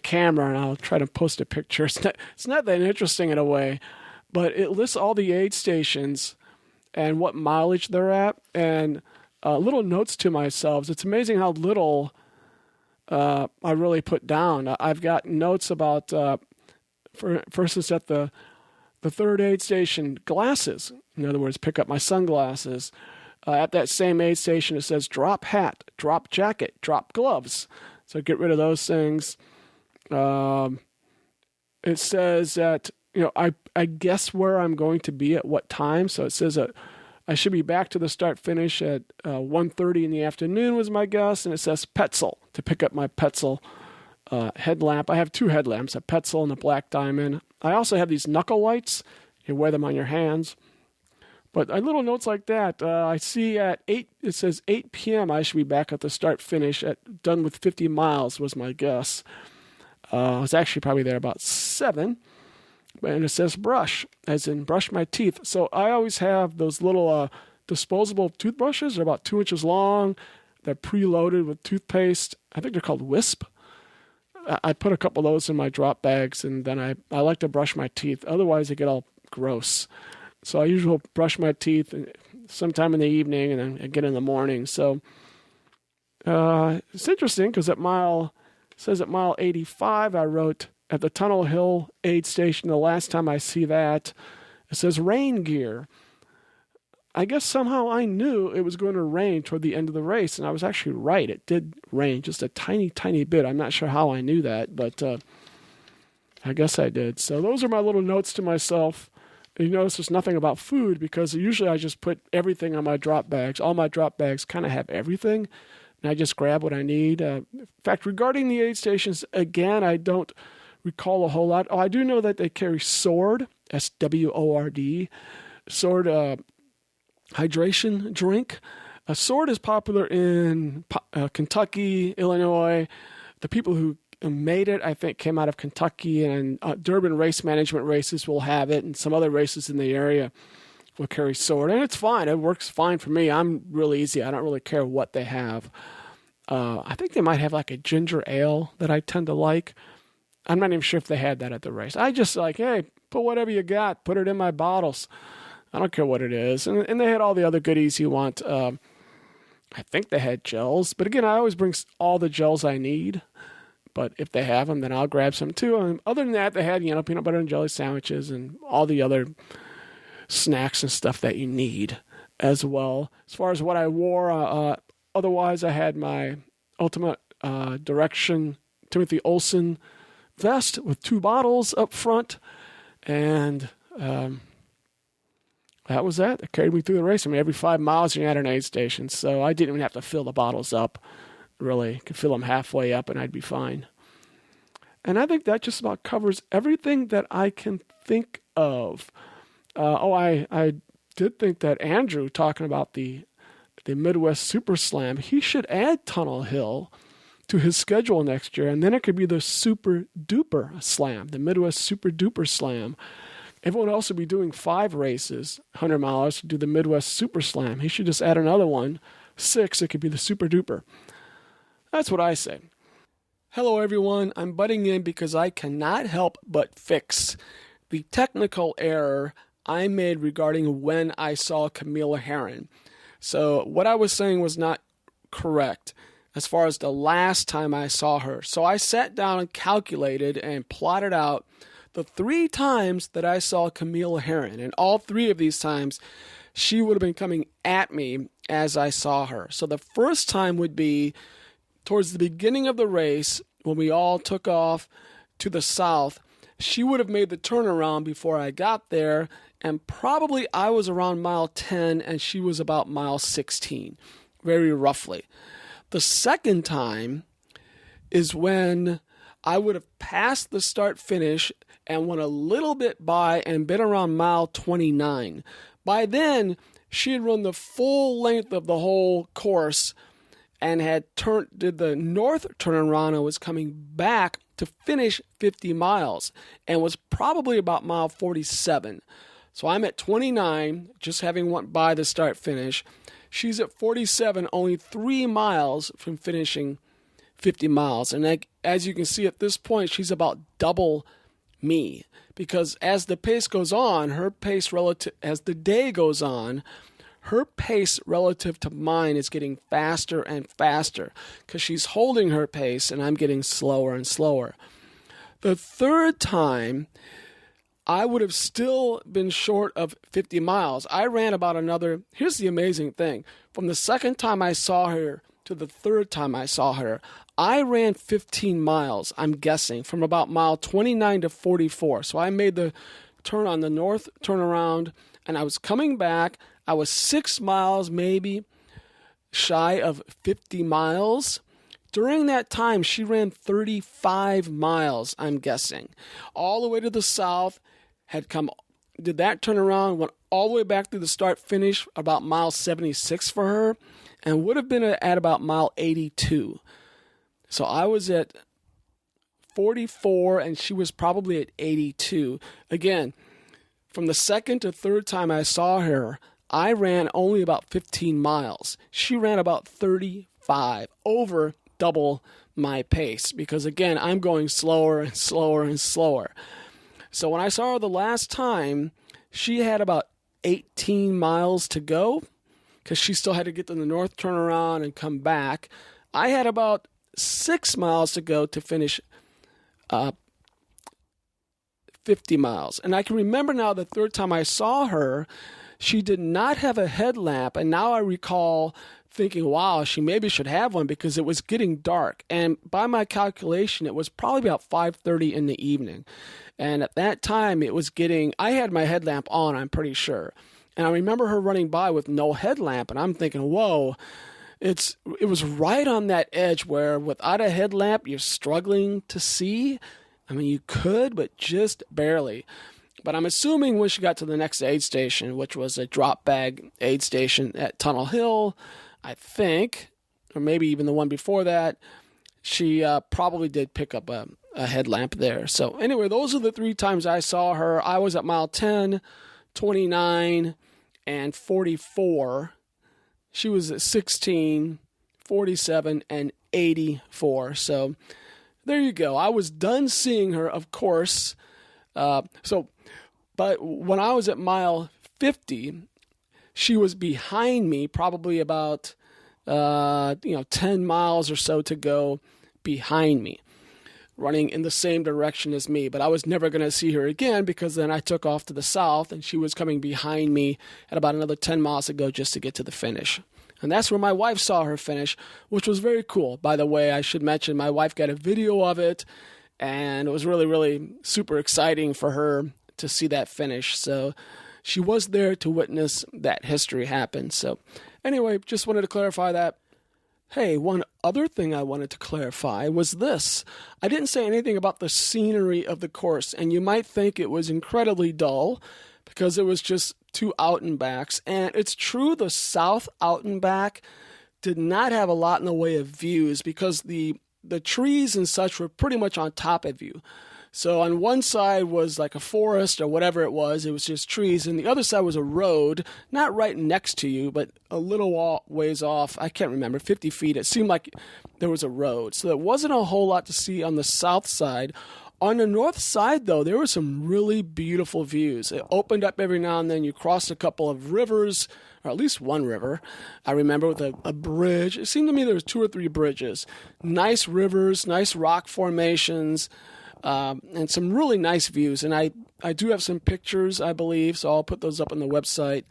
camera, and I'll try to post a picture. It's not that interesting in a way, but it lists all the aid stations and what mileage they're at, and little notes to myself. It's amazing how little I really put down. I've got notes about, for instance, at the third aid station, glasses. In other words, pick up my sunglasses. At that same aid station, it says drop hat, drop jacket, drop gloves. So get rid of those things. It says that, I guess where I'm going to be at what time. So it says that I should be back to the start finish at 1:30 in the afternoon was my guess. And it says Petzl, to pick up my Petzl headlamp. I have 2 headlamps, a Petzl and a Black Diamond. I also have these knuckle lights. You wear them on your hands. But little notes like that. I see at 8, it says 8 p.m. I should be back at the start finish at done with 50 miles was my guess. I was actually probably there about 7. And it says brush, as in brush my teeth. So I always have those little disposable toothbrushes. They're about 2 inches long. They're preloaded with toothpaste. I think they're called Wisp. I put a couple of those in my drop bags, and then I like to brush my teeth. Otherwise, they get all gross. So I usually brush my teeth sometime in the evening and then again in the morning. So it's interesting because it says at mile 85, I wrote at the Tunnel Hill aid station, the last time I see that, it says rain gear. I guess somehow I knew it was going to rain toward the end of the race, and I was actually right. It did rain just a tiny, tiny bit. I'm not sure how I knew that, but I guess I did. So those are my little notes to myself. And you notice there's nothing about food because usually I just put everything on my drop bags. All my drop bags kind of have everything, and I just grab what I need. In fact, regarding the aid stations, again, I don't recall a whole lot. Oh, I do know that they carry SWORD, SWORD, SWORD hydration drink. A SWORD is popular in Kentucky, Illinois. The people who made it, I think, came out of Kentucky, and Durban race management races will have it, and some other races in the area will carry SWORD, and it's fine. It works fine for me. I'm really easy. I don't really care what they have. I think they might have like a ginger ale that I tend to like. I'm not even sure if they had that at the race. I just like, hey, put whatever you got, put it in my bottles. I don't care what it is. And they had all the other goodies you want. I think they had gels. But again, I always bring all the gels I need. But if they have them, then I'll grab some too. And other than that, they had, peanut butter and jelly sandwiches and all the other snacks and stuff that you need as well. As far as what I wore, otherwise I had my Ultimate Direction Timothy Olsen vest with 2 bottles up front. And that was that. It carried me through the race. I mean, every 5 miles you're at an aid station, so I didn't even have to fill the bottles up, really. I could fill them halfway up and I'd be fine. And I think that just about covers everything that I can think of. I did think that Andrew, talking about the Midwest Super Slam, he should add Tunnel Hill to his schedule next year, and then it could be the Super Duper Slam, the Midwest Super Duper Slam. Everyone else would be doing 5 races, 100 miles, to do the Midwest Super Slam. He should just add another one, 6. It could be the Super Duper. That's what I say. Hello, everyone. I'm butting in because I cannot help but fix the technical error I made regarding when I saw Camille Herron. So what I was saying was not correct as far as the last time I saw her. So I sat down and calculated and plotted out the 3 times that I saw Camille Herron, and all 3 of these times she would have been coming at me as I saw her. So the first time would be towards the beginning of the race when we all took off to the south. She would have made the turnaround before I got there, and probably I was around mile 10 and she was about mile 16, very roughly. The second time is when I would have passed the start finish and went a little bit by and been around mile 29. By then, she had run the full length of the whole course and did the north turnaround and was coming back to finish 50 miles and was probably about mile 47. So I'm at 29, just having went by the start finish. She's at 47, only 3 miles from finishing 50 miles. And as you can see at this point, she's about double me, because as the pace goes on, as the day goes on, her pace relative to mine is getting faster and faster because she's holding her pace and I'm getting slower and slower. The third time, I would have still been short of 50 miles. I ran about here's the amazing thing. From the second time I saw her to the third time I saw her, I ran 15 miles, I'm guessing, from about mile 29 to 44. So I made the turn on the north turnaround, and I was coming back. I was 6 miles maybe shy of 50 miles. During that time, she ran 35 miles, I'm guessing. All the way to the south, did that turnaround, went all the way back to the start-finish, about mile 76 for her, and would have been at about mile 82. So I was at 44, and she was probably at 82. Again, from the second to third time I saw her, I ran only about 15 miles. She ran about 35, over double my pace, because again, I'm going slower and slower and slower. So when I saw her the last time, she had about 18 miles to go because she still had to get to the north turnaround and come back. I had about 6 miles to go to finish 50 miles. And I can remember now the third time I saw her, she did not have a headlamp. And now I recall thinking, wow, she maybe should have one because it was getting dark. And by my calculation, it was probably about 5:30 in the evening. And at that time, I had my headlamp on, I'm pretty sure. And I remember her running by with no headlamp. And I'm thinking, whoa, it was right on that edge where without a headlamp, you're struggling to see. I mean, you could, but just barely. But I'm assuming when she got to the next aid station, which was a drop bag aid station at Tunnel Hill, I think, or maybe even the one before that, she probably did pick up a headlamp there. So anyway, those are the 3 times I saw her. I was at mile 10, 29, and 44. She was at 16, 47, and 84. So there you go. I was done seeing her, of course. But when I was at mile 50, she was behind me, probably about 10 miles or so to go behind me, running in the same direction as me. But I was never going to see her again because then I took off to the south and she was coming behind me at about another 10 miles to go just to get to the finish. And that's where my wife saw her finish, which was very cool. By the way, I should mention my wife got a video of it, and it was really, really super exciting for her to see that finish. So she was there to witness that history happen. So anyway, just wanted to clarify that. Hey, one other thing I wanted to clarify was this. I didn't say anything about the scenery of the course, and you might think it was incredibly dull because it was just 2 out and backs. And it's true, the south out and back did not have a lot in the way of views because the trees and such were pretty much on top of you. So on one side was like a forest or whatever it was just trees, and the other side was a road, not right next to you, but a little ways off. I can't remember, 50 feet. It seemed like there was a road. So there wasn't a whole lot to see on the south side. On the north side, though, there were some really beautiful views. It opened up every now and then. You crossed a couple of rivers, or at least one river. I remember with a bridge. It seemed to me there was 2 or 3 bridges. Nice rivers, nice rock formations, and some really nice views. And I do have some pictures, I believe, so I'll put those up on the website.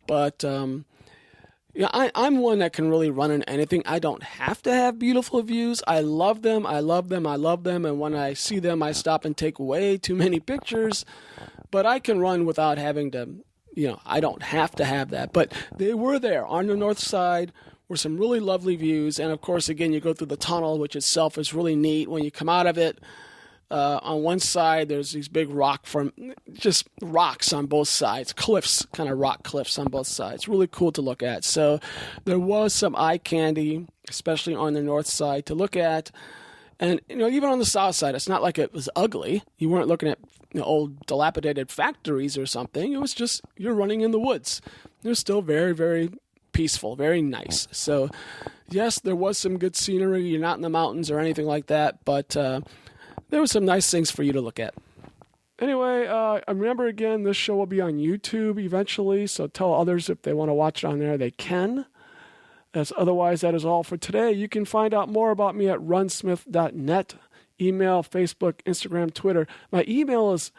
But I'm one that can really run in anything. I don't have to have beautiful views. I love them. And when I see them, I stop and take way too many pictures. But I can run without having to, I don't have to have that. But they were there. On the north side were some really lovely views. And of course, again, you go through the tunnel, which itself is really neat. When you come out of it, on one side, there's these big just rocks on both sides, cliffs, kind of rock cliffs on both sides. Really cool to look at. So there was some eye candy, especially on the north side, to look at. And, even on the south side, it's not like it was ugly. You weren't looking at old dilapidated factories or something. It was just, you're running in the woods. They're still very, very peaceful, very nice. So, yes, there was some good scenery. You're not in the mountains or anything like that, but there were some nice things for you to look at. Anyway, I remember again, this show will be on YouTube eventually, so tell others if they want to watch it on there, they can. Otherwise, that is all for today. You can find out more about me at runsmith.net, email, Facebook, Instagram, Twitter. My email is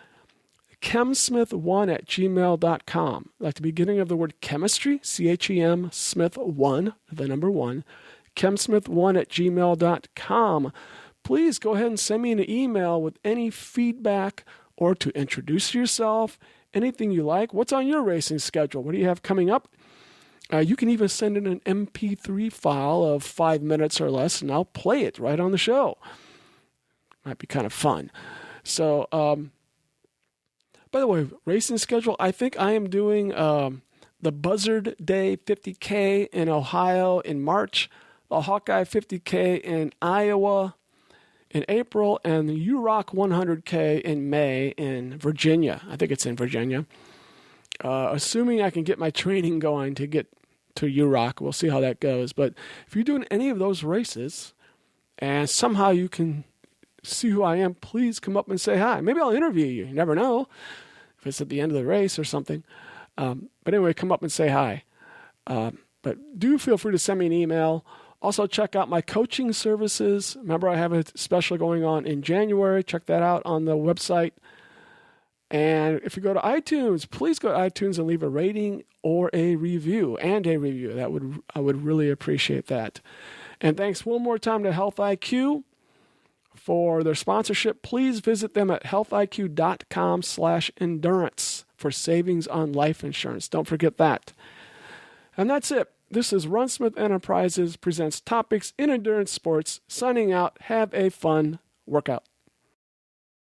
chemsmith1@gmail.com. Like the beginning of the word chemistry, CHEM, Smith1, the number 1, chemsmith1@gmail.com. Please go ahead and send me an email with any feedback or to introduce yourself, anything you like. What's on your racing schedule? What do you have coming up? You can even send in an MP3 file of 5 minutes or less, and I'll play it right on the show. Might be kind of fun. So, by the way, racing schedule, I think I am doing the Buzzard Day 50K in Ohio in March, the Hawkeye 50K in Iowa in April, and the UROC 100K in May in Virginia. I think it's in Virginia. Assuming I can get my training going to get to UROC. We'll see how that goes. But if you're doing any of those races and somehow you can see who I am, please come up and say hi. Maybe I'll interview you. You never know if it's at the end of the race or something. But anyway, come up and say hi. But do feel free to send me an email. Also, check out my coaching services. Remember, I have a special going on in January. Check that out on the website. And if you go to iTunes, please go to iTunes and leave a rating or a review, I would really appreciate that. And thanks one more time to Health IQ for their sponsorship. Please visit them at healthiq.com/endurance for savings on life insurance. Don't forget that. And that's it. This is Ron Smith Enterprises presents Topics in Endurance Sports. Signing out. Have a fun workout.